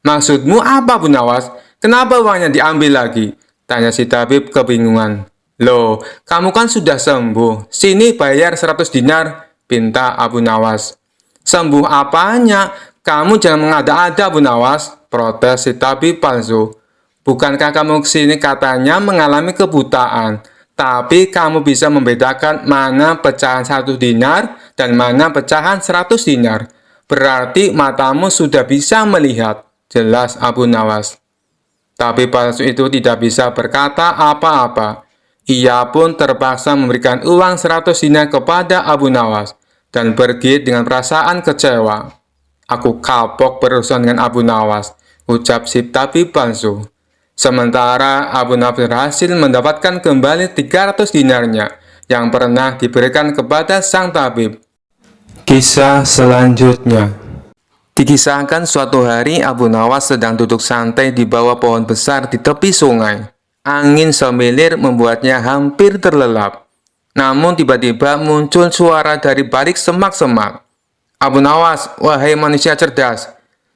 "Maksudmu apa Abu Nawas? Kenapa uangnya diambil lagi?" tanya si tabib kebingungan. Loh, kamu kan sudah sembuh. Sini bayar 100 dinar, pinta Abu Nawas. Sembuh apanya? Kamu jangan mengada-ada, Abu Nawas, protes si tabib palsu. Bukankah kamu kesini katanya mengalami kebutaan, tapi kamu bisa membedakan mana pecahan 1 dinar dan mana pecahan 100 dinar. Berarti matamu sudah bisa melihat, jelas Abu Nawas. Tabib palsu itu tidak bisa berkata apa-apa. Ia pun terpaksa memberikan uang 100 dinar kepada Abu Nawas dan pergi dengan perasaan kecewa. Aku kapok berurusan dengan Abu Nawas, ucap si tabib palsu. Sementara Abu Nawas berhasil mendapatkan kembali 300 dinarnya yang pernah diberikan kepada sang tabib. Kisah selanjutnya. Dikisahkan suatu hari Abu Nawas sedang duduk santai di bawah pohon besar di tepi sungai. Angin semilir membuatnya hampir terlelap. Namun tiba-tiba muncul suara dari balik semak-semak. Abu Nawas, wahai manusia cerdas.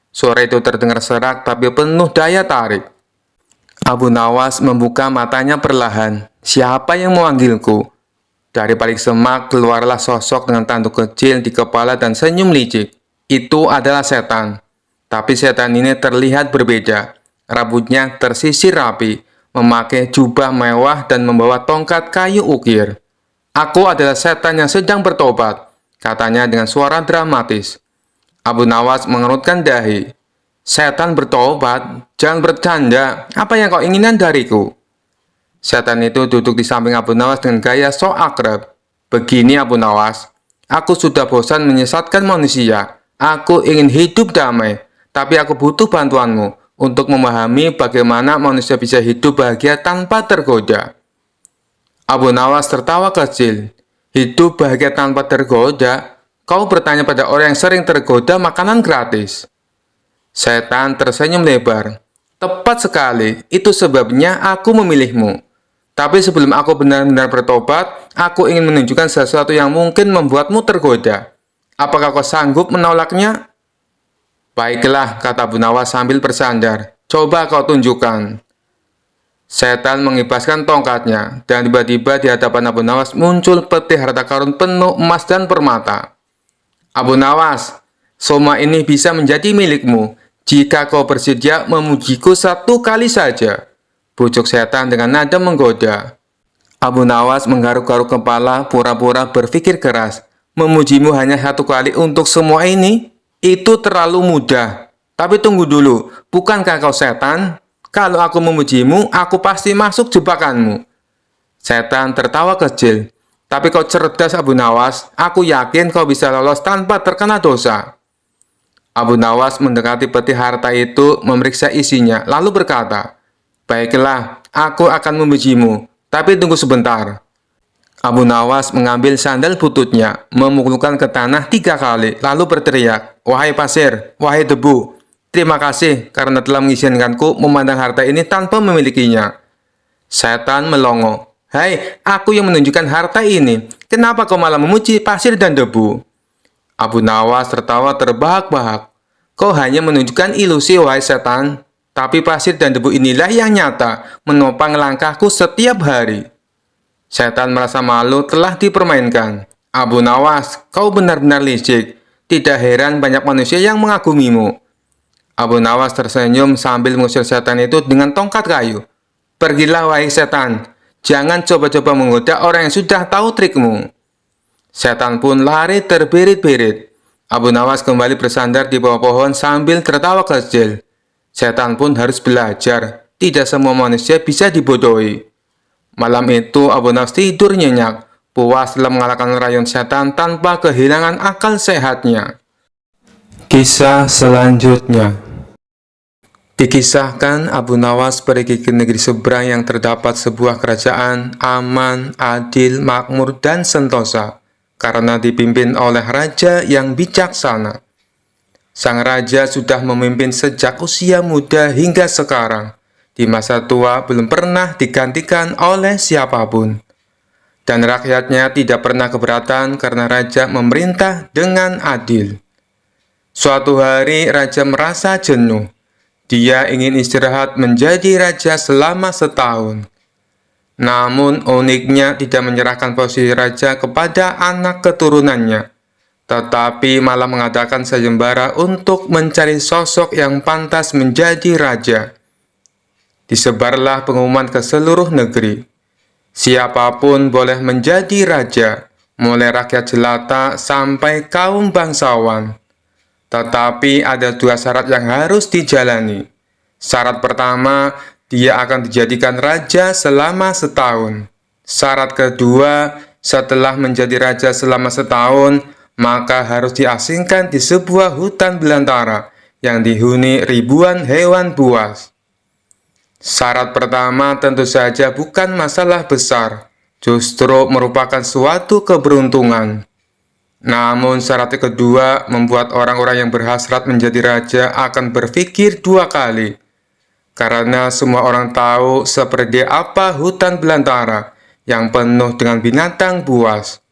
Suara itu terdengar serak tapi penuh daya tarik. Abu Nawas membuka matanya perlahan. Siapa yang memanggilku? Dari balik semak keluarlah sosok dengan tanduk kecil di kepala dan senyum licik. Itu adalah setan. Tapi setan ini terlihat berbeda. Rambutnya tersisir rapi, memakai jubah mewah dan membawa tongkat kayu ukir. Aku adalah setan yang sedang bertobat, katanya dengan suara dramatis. Abu Nawas mengerutkan dahi. Setan bertobat? Jangan bercanda. Apa yang kau inginkan dariku? Setan itu duduk di samping Abu Nawas dengan gaya sok akrab. Begini Abu Nawas, aku sudah bosan menyesatkan manusia. Aku ingin hidup damai, tapi aku butuh bantuanmu untuk memahami bagaimana manusia bisa hidup bahagia tanpa tergoda. Abu Nawas tertawa kecil. Hidup bahagia tanpa tergoda? Kau bertanya pada orang yang sering tergoda makanan gratis. Setan tersenyum lebar. Tepat sekali, itu sebabnya aku memilihmu. Tapi sebelum aku benar-benar bertobat, aku ingin menunjukkan sesuatu yang mungkin membuatmu tergoda. Apakah kau sanggup menolaknya? Baiklah, kata Abu Nawas sambil bersandar. Coba kau tunjukkan. Setan mengibaskan tongkatnya, dan tiba-tiba di hadapan Abu Nawas muncul peti harta karun penuh emas dan permata. Abu Nawas, semua ini bisa menjadi milikmu jika kau bersedia memujiku 1 kali saja, bujuk setan dengan nada menggoda. Abu Nawas menggaruk-garuk kepala, pura-pura berpikir keras. Memujimu hanya 1 kali untuk semua ini? Itu terlalu mudah. Tapi tunggu dulu, bukankah kau setan? Kalau aku memujimu, aku pasti masuk jebakanmu. Setan tertawa kecil. Tapi kau cerdas Abu Nawas, aku yakin kau bisa lolos tanpa terkena dosa. Abu Nawas mendekati peti harta itu, memeriksa isinya, lalu berkata, Baiklah, aku akan memujimu, tapi tunggu sebentar. Abu Nawas mengambil sandal bututnya, memukulkan ke tanah 3 kali, lalu berteriak, Wahai pasir, wahai debu, terima kasih karena telah mengizinkanku memandang harta ini tanpa memilikinya. Setan melongo, Hai, aku yang menunjukkan harta ini, kenapa kau malah memuji pasir dan debu? Abu Nawas tertawa terbahak-bahak. Kau hanya menunjukkan ilusi, wahai setan, tapi pasir dan debu inilah yang nyata, menopang langkahku setiap hari. Setan merasa malu telah dipermainkan. Abu Nawas, kau benar-benar licik. Tidak heran banyak manusia yang mengagumimu. Abu Nawas tersenyum sambil mengusir setan itu dengan tongkat kayu. Pergilah wahai setan, jangan coba-coba menggoda orang yang sudah tahu trikmu. Setan pun lari terbirit-birit. Abu Nawas kembali bersandar di bawah pohon sambil tertawa kecil. Setan pun harus belajar, tidak semua manusia bisa dibodohi. Malam itu Abu Nawas tidur nyenyak, puas telah mengalahkan rayuan setan tanpa kehilangan akal sehatnya. Kisah selanjutnya. Dikisahkan Abu Nawas pergi ke negeri seberang yang terdapat sebuah kerajaan aman, adil, makmur, dan sentosa, karena dipimpin oleh raja yang bijaksana. Sang raja sudah memimpin sejak usia muda hingga sekarang. Di masa tua belum pernah digantikan oleh siapapun. Dan rakyatnya tidak pernah keberatan karena raja memerintah dengan adil. Suatu hari raja merasa jenuh. Dia ingin istirahat menjadi raja selama setahun. Namun uniknya tidak menyerahkan posisi raja kepada anak keturunannya, tetapi malah mengadakan sayembara untuk mencari sosok yang pantas menjadi raja. Disebarlah pengumuman ke seluruh negeri. Siapapun boleh menjadi raja, mulai rakyat jelata sampai kaum bangsawan. Tetapi ada dua syarat yang harus dijalani. Syarat pertama, dia akan dijadikan raja selama setahun. Syarat kedua, setelah menjadi raja selama setahun, maka harus diasingkan di sebuah hutan belantara yang dihuni ribuan hewan buas. Syarat pertama tentu saja bukan masalah besar, justru merupakan suatu keberuntungan. Namun syarat kedua membuat orang-orang yang berhasrat menjadi raja akan berpikir dua kali. Karena semua orang tahu seperti apa hutan belantara yang penuh dengan binatang buas.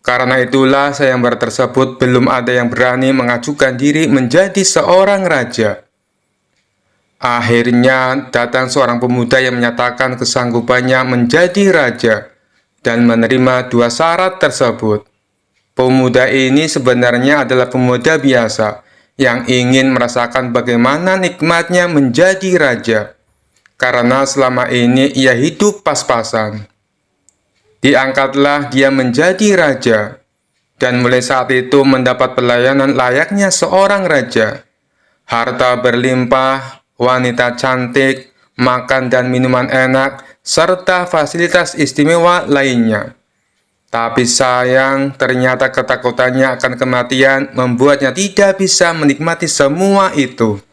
Karena itulah sayembara tersebut belum ada yang berani mengajukan diri menjadi seorang raja. Akhirnya datang seorang pemuda yang menyatakan kesanggupannya menjadi raja dan menerima dua syarat tersebut. Pemuda ini sebenarnya adalah pemuda biasa yang ingin merasakan bagaimana nikmatnya menjadi raja, karena selama ini ia hidup pas-pasan. Diangkatlah dia menjadi raja, dan mulai saat itu mendapat pelayanan layaknya seorang raja. Harta berlimpah, wanita cantik, makan dan minuman enak, serta fasilitas istimewa lainnya. Tapi sayang, ternyata ketakutannya akan kematian membuatnya tidak bisa menikmati semua itu.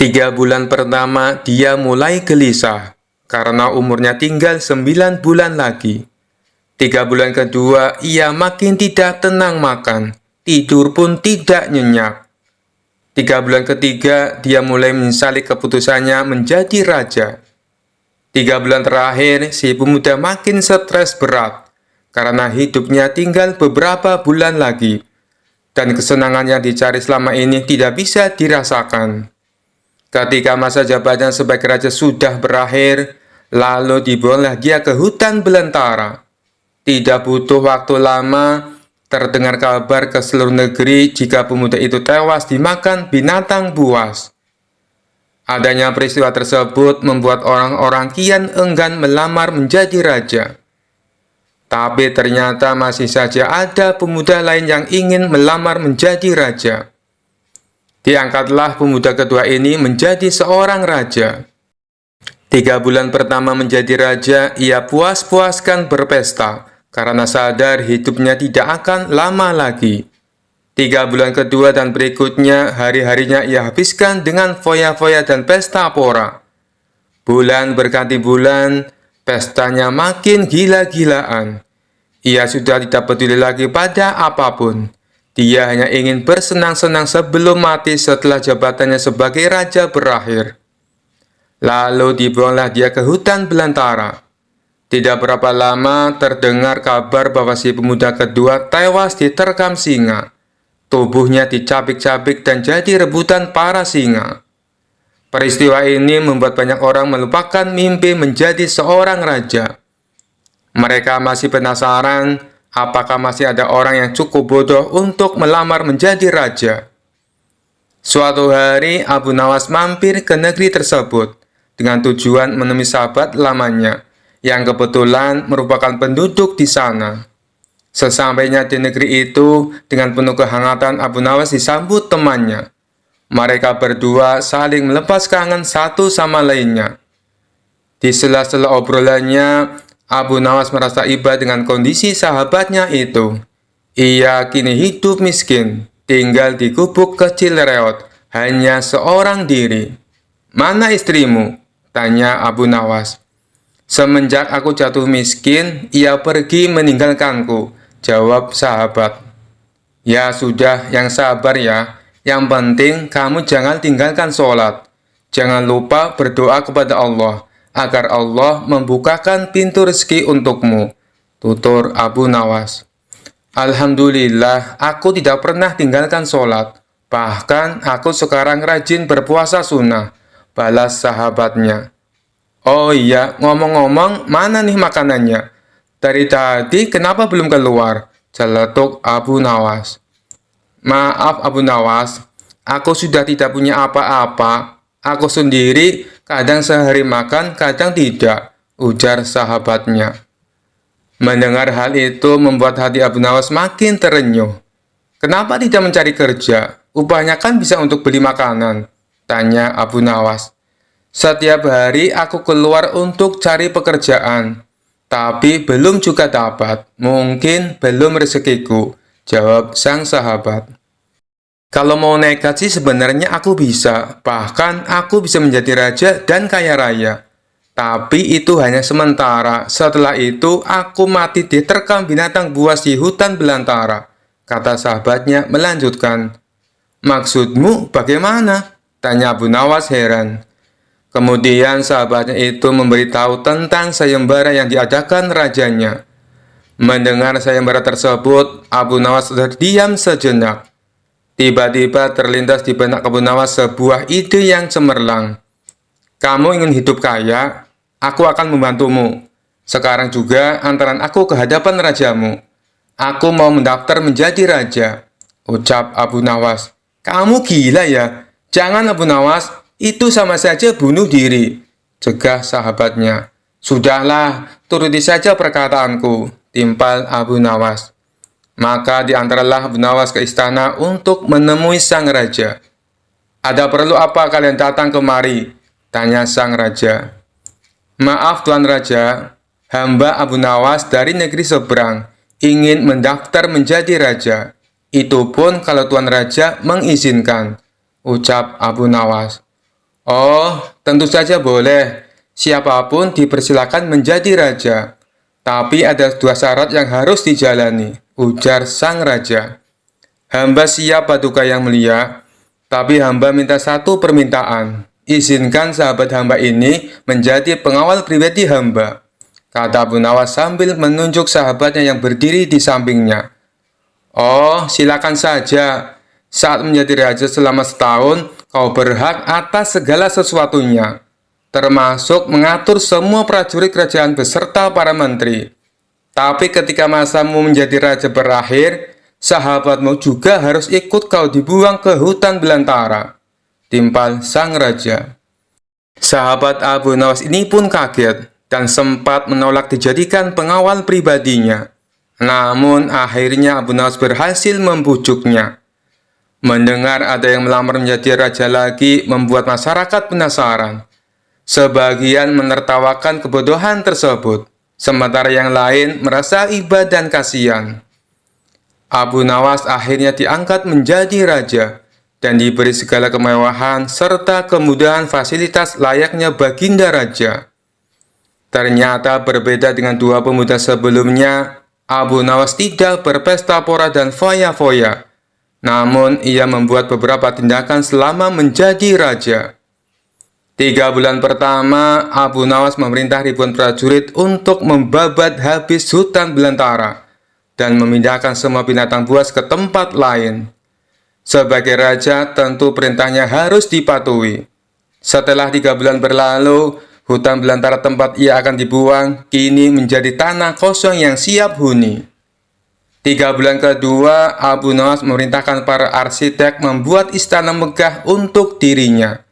3 bulan pertama, dia mulai gelisah, karena umurnya tinggal 9 bulan lagi. 3 bulan kedua, ia makin tidak tenang makan, tidur pun tidak nyenyak. 3 bulan ketiga, dia mulai menyesali keputusannya menjadi raja. 3 bulan terakhir, si pemuda makin stres berat, karena hidupnya tinggal beberapa bulan lagi, dan kesenangan yang dicari selama ini tidak bisa dirasakan. Ketika masa jabatan sebagai raja sudah berakhir, lalu dibuanglah dia ke hutan belantara. Tidak butuh waktu lama, terdengar kabar ke seluruh negeri jika pemuda itu tewas dimakan binatang buas. Adanya peristiwa tersebut membuat orang-orang kian enggan melamar menjadi raja. Tapi ternyata masih saja ada pemuda lain yang ingin melamar menjadi raja. Diangkatlah pemuda kedua ini menjadi seorang raja. 3 bulan pertama menjadi raja, ia puas-puaskan berpesta, karena sadar hidupnya tidak akan lama lagi. 3 bulan kedua dan berikutnya, hari-harinya ia habiskan dengan foya-foya dan pesta pora. Bulan berganti bulan, pestanya makin gila-gilaan. Ia sudah tidak peduli lagi pada apapun. Dia hanya ingin bersenang-senang sebelum mati setelah jabatannya sebagai raja berakhir. Lalu dibuanglah dia ke hutan belantara. Tidak berapa lama terdengar kabar bahwa si pemuda kedua tewas diterkam singa. Tubuhnya dicabik-cabik dan jadi rebutan para singa. Peristiwa ini membuat banyak orang melupakan mimpi menjadi seorang raja. Mereka masih penasaran, apakah masih ada orang yang cukup bodoh untuk melamar menjadi raja. Suatu hari, Abu Nawas mampir ke negeri tersebut dengan tujuan menemui sahabat lamanya, yang kebetulan merupakan penduduk di sana. Sesampainya di negeri itu, dengan penuh kehangatan Abu Nawas disambut temannya. Mereka berdua saling melepas kangen satu sama lainnya. Di sela-sela obrolannya, Abu Nawas merasa iba dengan kondisi sahabatnya itu. Ia kini hidup miskin, tinggal di gubuk kecil reot, hanya seorang diri. "Mana istrimu?" tanya Abu Nawas. "Semenjak aku jatuh miskin, ia pergi meninggalkanku," jawab sahabat. "Ya sudah, yang sabar ya. Yang penting kamu jangan tinggalkan sholat. Jangan lupa berdoa kepada Allah, agar Allah membukakan pintu rezeki untukmu," tutur Abu Nawas. "Alhamdulillah, aku tidak pernah tinggalkan sholat. Bahkan aku sekarang rajin berpuasa sunnah," balas sahabatnya. Oh iya, ngomong-ngomong, mana nih makanannya? Dari tadi kenapa belum keluar? Celetuk Abu Nawas. Maaf Abu Nawas, aku sudah tidak punya apa-apa. Aku sendiri kadang sehari makan, kadang tidak, ujar sahabatnya. Mendengar hal itu membuat hati Abu Nawas makin terenyuh. Kenapa tidak mencari kerja? Upahnya kan bisa untuk beli makanan, tanya Abu Nawas. Setiap hari aku keluar untuk cari pekerjaan, tapi belum juga dapat. Mungkin belum rezekiku, jawab sang sahabat. Kalau mau nekat sih sebenarnya aku bisa, bahkan aku bisa menjadi raja dan kaya raya. Tapi itu hanya sementara, setelah itu aku mati diterkam binatang buas di hutan belantara, kata sahabatnya melanjutkan. Maksudmu bagaimana? Tanya Abu Nawas heran. Kemudian sahabatnya itu memberitahu tentang sayembara yang diadakan rajanya. Mendengar sayembara tersebut, Abu Nawas terdiam sejenak. Tiba-tiba terlintas di benak Abu Nawas sebuah ide yang cemerlang. Kamu ingin hidup kaya? Aku akan membantumu. Sekarang juga antaran aku ke hadapan rajamu. Aku mau mendaftar menjadi raja, ucap Abu Nawas. Kamu gila ya? Jangan Abu Nawas, itu sama saja bunuh diri, cegah sahabatnya. Sudahlah, turuti saja perkataanku, timpal Abu Nawas. Maka diantaralah Abu Nawas ke istana untuk menemui sang raja. Ada perlu apa kalian datang kemari? Tanya sang raja. Maaf Tuan Raja, hamba Abu Nawas dari negeri seberang ingin mendaftar menjadi raja. Itu pun kalau Tuan Raja mengizinkan, ucap Abu Nawas. Oh, tentu saja boleh. Siapapun dipersilakan menjadi raja. Tapi ada dua syarat yang harus dijalani, ujar sang raja. Hamba siap paduka yang mulia, tapi hamba minta satu permintaan. Izinkan sahabat hamba ini menjadi pengawal pribadi hamba, kata Abu Nawas sambil menunjuk sahabatnya yang berdiri di sampingnya. Oh, silakan saja. Saat menjadi raja selama setahun, kau berhak atas segala sesuatunya, termasuk mengatur semua prajurit kerajaan beserta para menteri. Tapi ketika masamu menjadi raja berakhir, sahabatmu juga harus ikut kau dibuang ke hutan belantara, timpal sang raja. Sahabat Abu Nawas ini pun kaget dan sempat menolak dijadikan pengawal pribadinya. Namun akhirnya Abu Nawas berhasil membujuknya. Mendengar ada yang melamar menjadi raja lagi membuat masyarakat penasaran. Sebagian menertawakan kebodohan tersebut, sementara yang lain merasa iba dan kasihan. Abu Nawas akhirnya diangkat menjadi raja dan diberi segala kemewahan serta kemudahan fasilitas layaknya baginda raja. Ternyata berbeda dengan dua pemuda sebelumnya, Abu Nawas tidak berpesta pora dan foya-foya. Namun, ia membuat beberapa tindakan selama menjadi raja. 3 bulan pertama, Abu Nawas memerintah ribuan prajurit untuk membabat habis hutan belantara dan memindahkan semua binatang buas ke tempat lain. Sebagai raja, tentu perintahnya harus dipatuhi. Setelah 3 bulan berlalu, hutan belantara tempat ia akan dibuang kini menjadi tanah kosong yang siap huni. 3 bulan kedua, Abu Nawas memerintahkan para arsitek membuat istana megah untuk dirinya,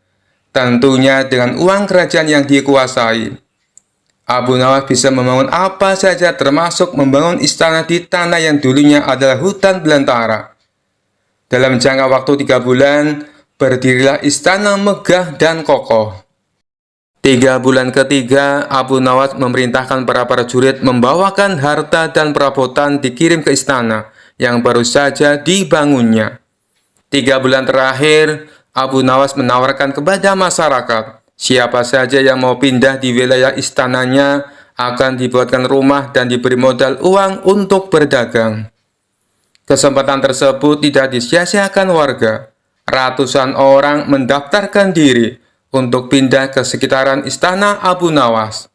tentunya dengan uang kerajaan yang dikuasai. Abu Nawas bisa membangun apa saja termasuk membangun istana di tanah yang dulunya adalah hutan belantara. Dalam jangka waktu 3 bulan, berdirilah istana megah dan kokoh. 3 bulan ketiga, Abu Nawas memerintahkan para prajurit membawakan harta dan perabotan dikirim ke istana yang baru saja dibangunnya. 3 bulan terakhir, Abu Nawas menawarkan kepada masyarakat, siapa saja yang mau pindah di wilayah istananya akan dibuatkan rumah dan diberi modal uang untuk berdagang. Kesempatan tersebut tidak disia-siakan warga. Ratusan orang mendaftarkan diri untuk pindah ke sekitaran istana Abu Nawas.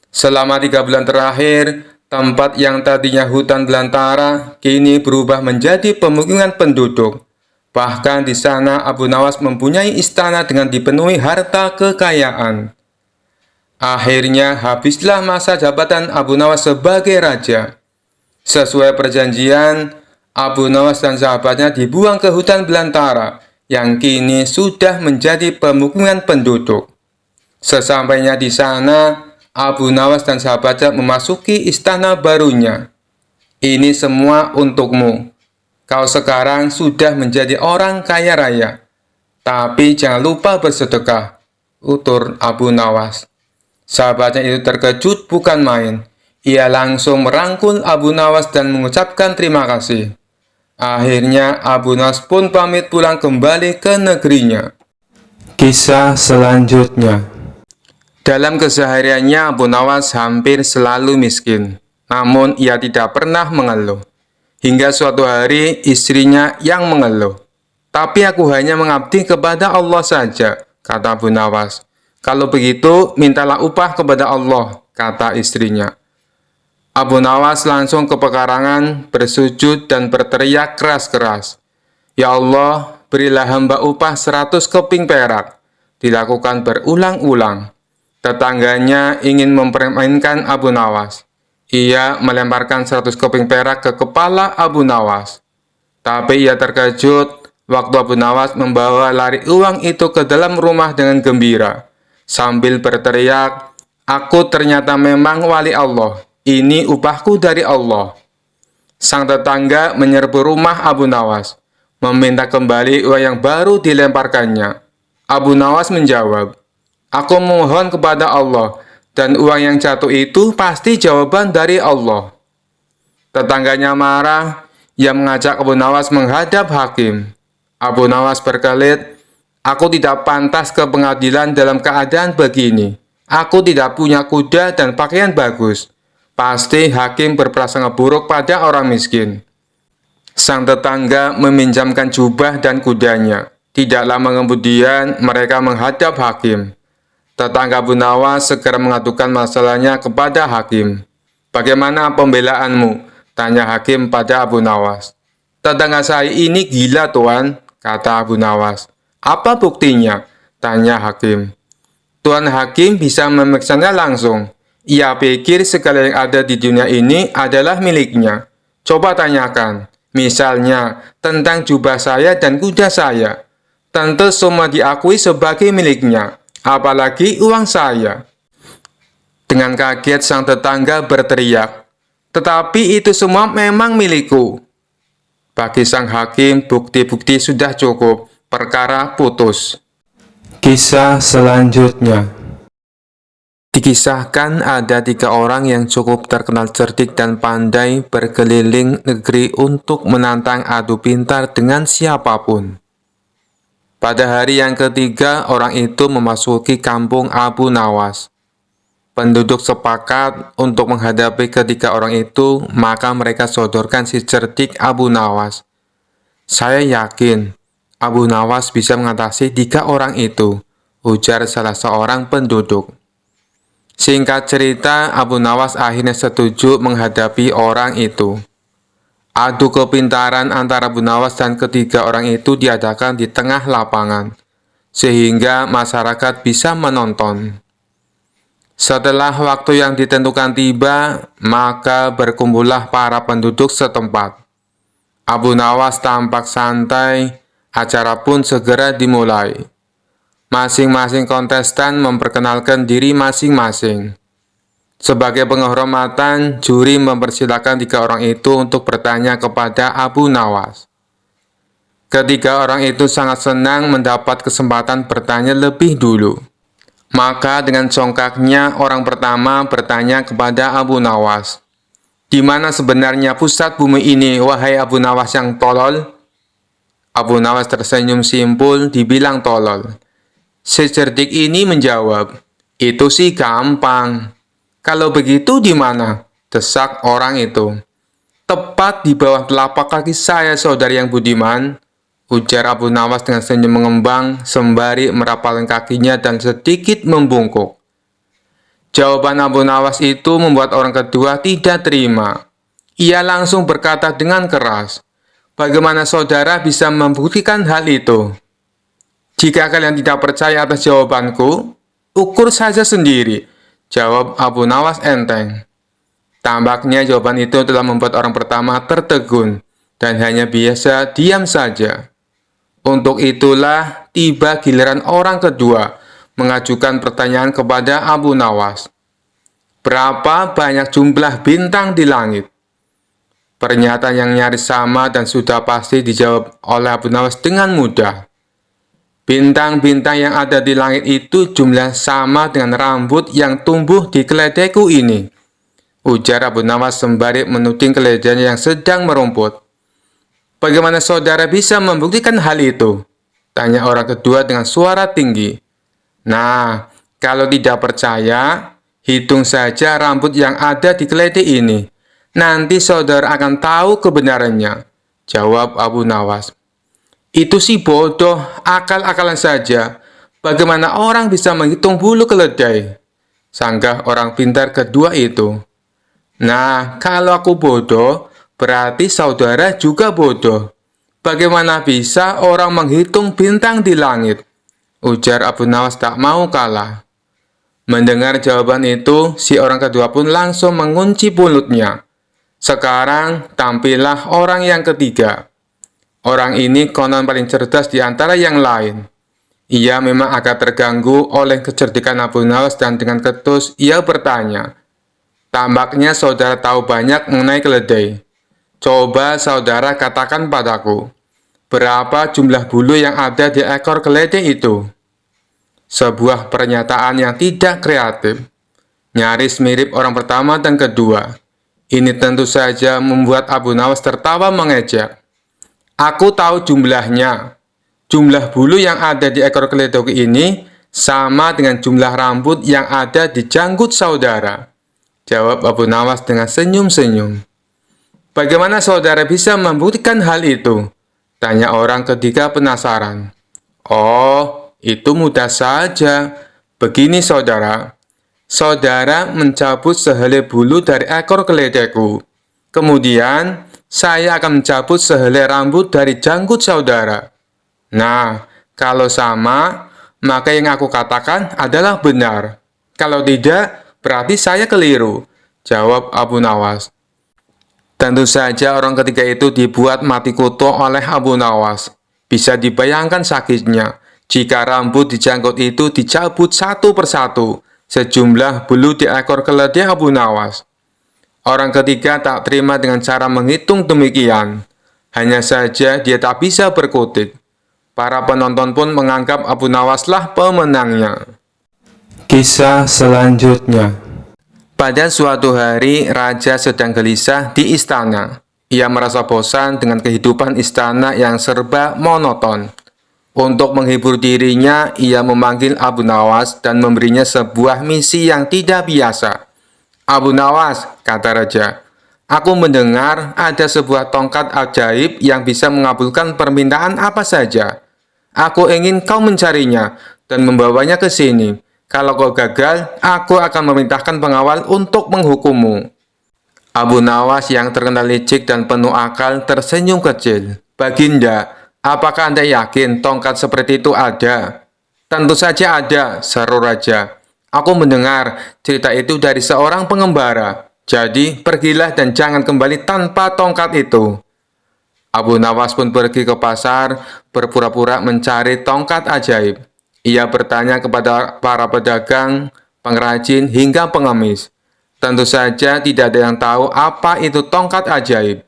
Selama 3 bulan terakhir, tempat yang tadinya hutan belantara kini berubah menjadi pemukiman penduduk. Bahkan di sana Abu Nawas mempunyai istana dengan dipenuhi harta kekayaan. Akhirnya habislah masa jabatan Abu Nawas sebagai raja. Sesuai perjanjian, Abu Nawas dan sahabatnya dibuang ke hutan belantara yang kini sudah menjadi pemukiman penduduk. Sesampainya di sana, Abu Nawas dan sahabatnya memasuki istana barunya. Ini semua untukmu. Kau sekarang sudah menjadi orang kaya raya. Tapi jangan lupa bersedekah, utur Abu Nawas. Sahabatnya itu terkejut bukan main. Ia langsung merangkul Abu Nawas dan mengucapkan terima kasih. Akhirnya Abu Nawas pun pamit pulang kembali ke negerinya. Kisah selanjutnya. Dalam kesehariannya Abu Nawas hampir selalu miskin. Namun ia tidak pernah mengeluh. Hingga suatu hari istrinya yang mengeluh. Tapi aku hanya mengabdi kepada Allah saja, kata Abu Nawas. Kalau begitu, mintalah upah kepada Allah, kata istrinya. Abu Nawas langsung ke pekarangan, bersujud dan berteriak keras-keras. Ya Allah, berilah hamba upah 100 keping perak. Dilakukan berulang-ulang. Tetangganya ingin mempermainkan Abu Nawas. Ia melemparkan 100 keping perak ke kepala Abu Nawas. Tapi ia terkejut waktu Abu Nawas membawa lari uang itu ke dalam rumah dengan gembira. Sambil berteriak, aku ternyata memang wali Allah. Ini upahku dari Allah. Sang tetangga menyerbu rumah Abu Nawas, meminta kembali uang yang baru dilemparkannya. Abu Nawas menjawab, aku memohon kepada Allah, dan uang yang jatuh itu pasti jawaban dari Allah. Tetangganya marah, ia mengajak Abu Nawas menghadap hakim. Abu Nawas berkelit, aku tidak pantas ke pengadilan dalam keadaan begini. Aku tidak punya kuda dan pakaian bagus. Pasti hakim berprasangka buruk pada orang miskin. Sang tetangga meminjamkan jubah dan kudanya. Tidak lama kemudian mereka menghadap hakim. Tetangga Abu Nawas segera mengadukan masalahnya kepada hakim. Bagaimana pembelaanmu? Tanya hakim pada Abu Nawas. Tetangga saya ini gila, Tuan, kata Abu Nawas. Apa buktinya? Tanya hakim. Tuan hakim bisa memeriksanya langsung. Ia pikir segala yang ada di dunia ini adalah miliknya. Coba tanyakan, misalnya tentang jubah saya dan kuda saya. Tentu semua diakui sebagai miliknya, apalagi uang saya. Dengan kaget sang tetangga berteriak, tetapi itu semua memang milikku. Bagi sang hakim, bukti-bukti sudah cukup. Perkara putus. Kisah selanjutnya. Dikisahkan ada 3 orang yang cukup terkenal cerdik dan pandai berkeliling negeri untuk menantang adu pintar dengan siapapun. Pada hari yang ketiga, orang itu memasuki kampung Abu Nawas. Penduduk sepakat untuk menghadapi ketiga orang itu, maka mereka sodorkan si cerdik Abu Nawas. Saya yakin Abu Nawas bisa mengatasi 3 orang itu, ujar salah seorang penduduk. Singkat cerita, Abu Nawas akhirnya setuju menghadapi orang itu. Adu kepintaran antara Abu Nawas dan ketiga orang itu diadakan di tengah lapangan, sehingga masyarakat bisa menonton. Setelah waktu yang ditentukan tiba, maka berkumpullah para penduduk setempat. Abu Nawas tampak santai, acara pun segera dimulai. Masing-masing kontestan memperkenalkan diri masing-masing. Sebagai penghormatan, juri mempersilahkan 3 orang itu untuk bertanya kepada Abu Nawas. Ketiga orang itu sangat senang mendapat kesempatan bertanya lebih dulu. Maka dengan congkaknya orang pertama bertanya kepada Abu Nawas, di mana sebenarnya pusat bumi ini, wahai Abu Nawas yang tolol? Abu Nawas tersenyum simpul, dibilang tolol. Si cerdik ini menjawab, itu sih gampang. Kalau begitu di mana? Desak orang itu. Tepat di bawah telapak kaki saya, saudari yang budiman, ujar Abu Nawas dengan senyum mengembang sembari merapalkan kakinya dan sedikit membungkuk. Jawaban Abu Nawas itu membuat orang kedua tidak terima. Ia langsung berkata dengan keras, bagaimana saudara bisa membuktikan hal itu? Jika kalian tidak percaya atas jawabanku, ukur saja sendiri. Jawab Abu Nawas enteng. Tampaknya jawaban itu telah membuat orang pertama tertegun dan hanya biasa diam saja. Untuk itulah tiba giliran orang kedua mengajukan pertanyaan kepada Abu Nawas. Berapa banyak jumlah bintang di langit? Pernyataan yang nyaris sama dan sudah pasti dijawab oleh Abu Nawas dengan mudah. Bintang-bintang yang ada di langit itu jumlah sama dengan rambut yang tumbuh di keledaiku ini, ujar Abu Nawas sembari menuding keledainya yang sedang merumput. Bagaimana saudara bisa membuktikan hal itu? Tanya orang kedua dengan suara tinggi. Nah, kalau tidak percaya, hitung saja rambut yang ada di keledai ini. Nanti saudara akan tahu kebenarannya, jawab Abu Nawas. Itu sih bodoh, akal-akalan saja. Bagaimana orang bisa menghitung bulu keledai? Sanggah orang pintar kedua itu. Nah, kalau aku bodoh, berarti saudara juga bodoh. Bagaimana bisa orang menghitung bintang di langit? Ujar Abu Nawas tak mau kalah. Mendengar jawaban itu, si orang kedua pun langsung mengunci mulutnya. Sekarang tampillah orang yang ketiga. Orang ini konon paling cerdas di antara yang lain. Ia memang agak terganggu oleh kecerdikan Abu Nawas dan dengan ketus ia bertanya, tampaknya saudara tahu banyak mengenai keledai. Coba saudara katakan padaku, berapa jumlah bulu yang ada di ekor keledai itu? Sebuah pernyataan yang tidak kreatif, nyaris mirip orang pertama dan kedua. Ini tentu saja membuat Abu Nawas tertawa mengejek. Aku tahu jumlahnya. Jumlah bulu yang ada di ekor keledai ini sama dengan jumlah rambut yang ada di janggut saudara. Jawab Abu Nawas dengan senyum-senyum. Bagaimana saudara bisa membuktikan hal itu? Tanya orang ketiga penasaran. Oh, itu mudah saja. Begini saudara. Saudara mencabut sehelai bulu dari ekor keledaiku. Kemudian, saya akan mencabut sehelai rambut dari janggut saudara. Nah, kalau sama, maka yang aku katakan adalah benar. Kalau tidak, berarti saya keliru, jawab Abu Nawas. Tentu saja orang ketiga itu dibuat mati kutu oleh Abu Nawas. Bisa dibayangkan sakitnya jika rambut di janggut itu dicabut satu persatu, sejumlah bulu di ekor keledai Abu Nawas. Orang ketiga tak terima dengan cara menghitung demikian. Hanya saja dia tak bisa berkutik. Para penonton pun menganggap Abu Nawaslah pemenangnya. Kisah selanjutnya. Pada suatu hari, raja sedang gelisah di istana. Ia merasa bosan dengan kehidupan istana yang serba monoton. Untuk menghibur dirinya, ia memanggil Abu Nawas dan memberinya sebuah misi yang tidak biasa. Abu Nawas, kata raja, aku mendengar ada sebuah tongkat ajaib yang bisa mengabulkan permintaan apa saja. Aku ingin kau mencarinya dan membawanya ke sini. Kalau kau gagal, aku akan memerintahkan pengawal untuk menghukummu. Abu Nawas yang terkenal licik dan penuh akal tersenyum kecil. Baginda, apakah Anda yakin tongkat seperti itu ada? Tentu saja ada, seru raja. Aku mendengar cerita itu dari seorang pengembara. Jadi, pergilah dan jangan kembali tanpa tongkat itu. Abu Nawas pun pergi ke pasar, berpura-pura mencari tongkat ajaib. Ia bertanya kepada para pedagang, pengrajin, hingga pengemis. Tentu saja tidak ada yang tahu apa itu tongkat ajaib.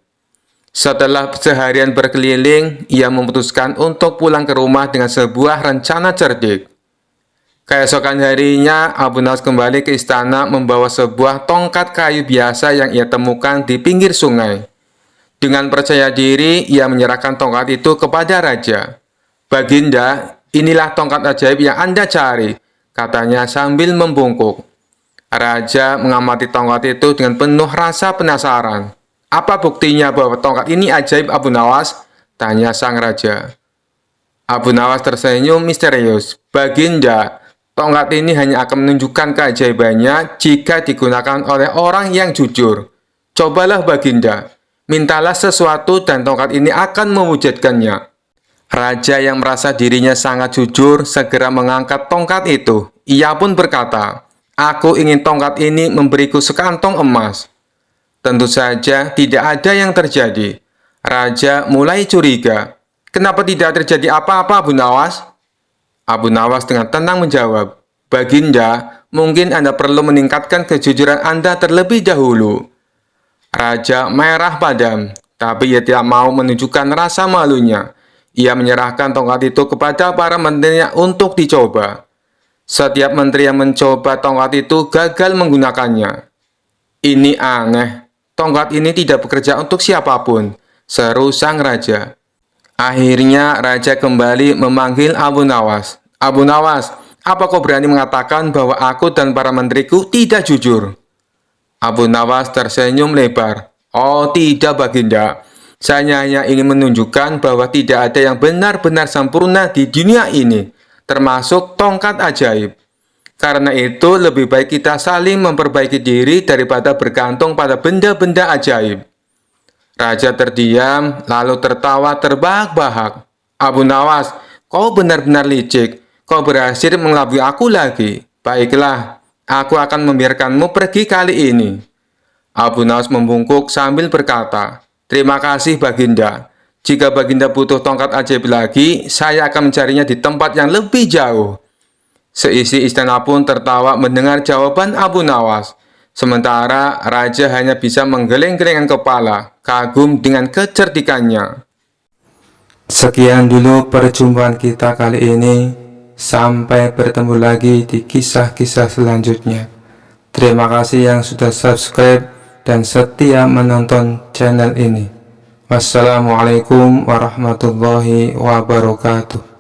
Setelah seharian berkeliling, ia memutuskan untuk pulang ke rumah dengan sebuah rencana cerdik. Keesokan harinya, Abu Nawas kembali ke istana membawa sebuah tongkat kayu biasa yang ia temukan di pinggir sungai. Dengan percaya diri, ia menyerahkan tongkat itu kepada raja. Baginda, inilah tongkat ajaib yang Anda cari, katanya sambil membungkuk. Raja mengamati tongkat itu dengan penuh rasa penasaran. Apa buktinya bahwa tongkat ini ajaib, Abu Nawas? Tanya sang raja. Abu Nawas tersenyum misterius. Baginda, tongkat ini hanya akan menunjukkan keajaibannya jika digunakan oleh orang yang jujur. Cobalah Baginda, mintalah sesuatu dan tongkat ini akan mewujudkannya. Raja yang merasa dirinya sangat jujur segera mengangkat tongkat itu. Ia pun berkata, Aku ingin tongkat ini memberiku sekantong emas. Tentu saja tidak ada yang terjadi. Raja mulai curiga. Kenapa tidak terjadi apa-apa, Abu Nawas? Abu Nawas dengan tenang menjawab, Baginda, mungkin Anda perlu meningkatkan kejujuran Anda terlebih dahulu. Raja merah padam, tapi ia tidak mau menunjukkan rasa malunya. Ia menyerahkan tongkat itu kepada para menterinya untuk dicoba. Setiap menteri yang mencoba tongkat itu gagal menggunakannya. Ini aneh, tongkat ini tidak bekerja untuk siapapun, seru sang raja. Akhirnya raja kembali memanggil Abu Nawas. Abu Nawas, apa kau berani mengatakan bahwa aku dan para menteriku tidak jujur? Abu Nawas tersenyum lebar. Oh tidak, Baginda. Saya hanya ingin menunjukkan bahwa tidak ada yang benar-benar sempurna di dunia ini, termasuk tongkat ajaib. Karena itu lebih baik kita saling memperbaiki diri daripada bergantung pada benda-benda ajaib. Raja terdiam, lalu tertawa terbahak-bahak. Abu Nawas, kau benar-benar licik. Kau berhasil mengelabui aku lagi. Baiklah, aku akan membiarkanmu pergi kali ini. Abu Nawas membungkuk sambil berkata, Terima kasih, Baginda. Jika Baginda butuh tongkat ajaib lagi, saya akan mencarinya di tempat yang lebih jauh. Seisi istana pun tertawa mendengar jawaban Abu Nawas. Sementara raja hanya bisa menggeleng-gelengkan kepala, kagum dengan kecerdikannya. Sekian dulu perjumpaan kita kali ini. Sampai bertemu lagi di kisah-kisah selanjutnya. Terima kasih yang sudah subscribe dan setia menonton channel ini. Wassalamualaikum warahmatullahi wabarakatuh.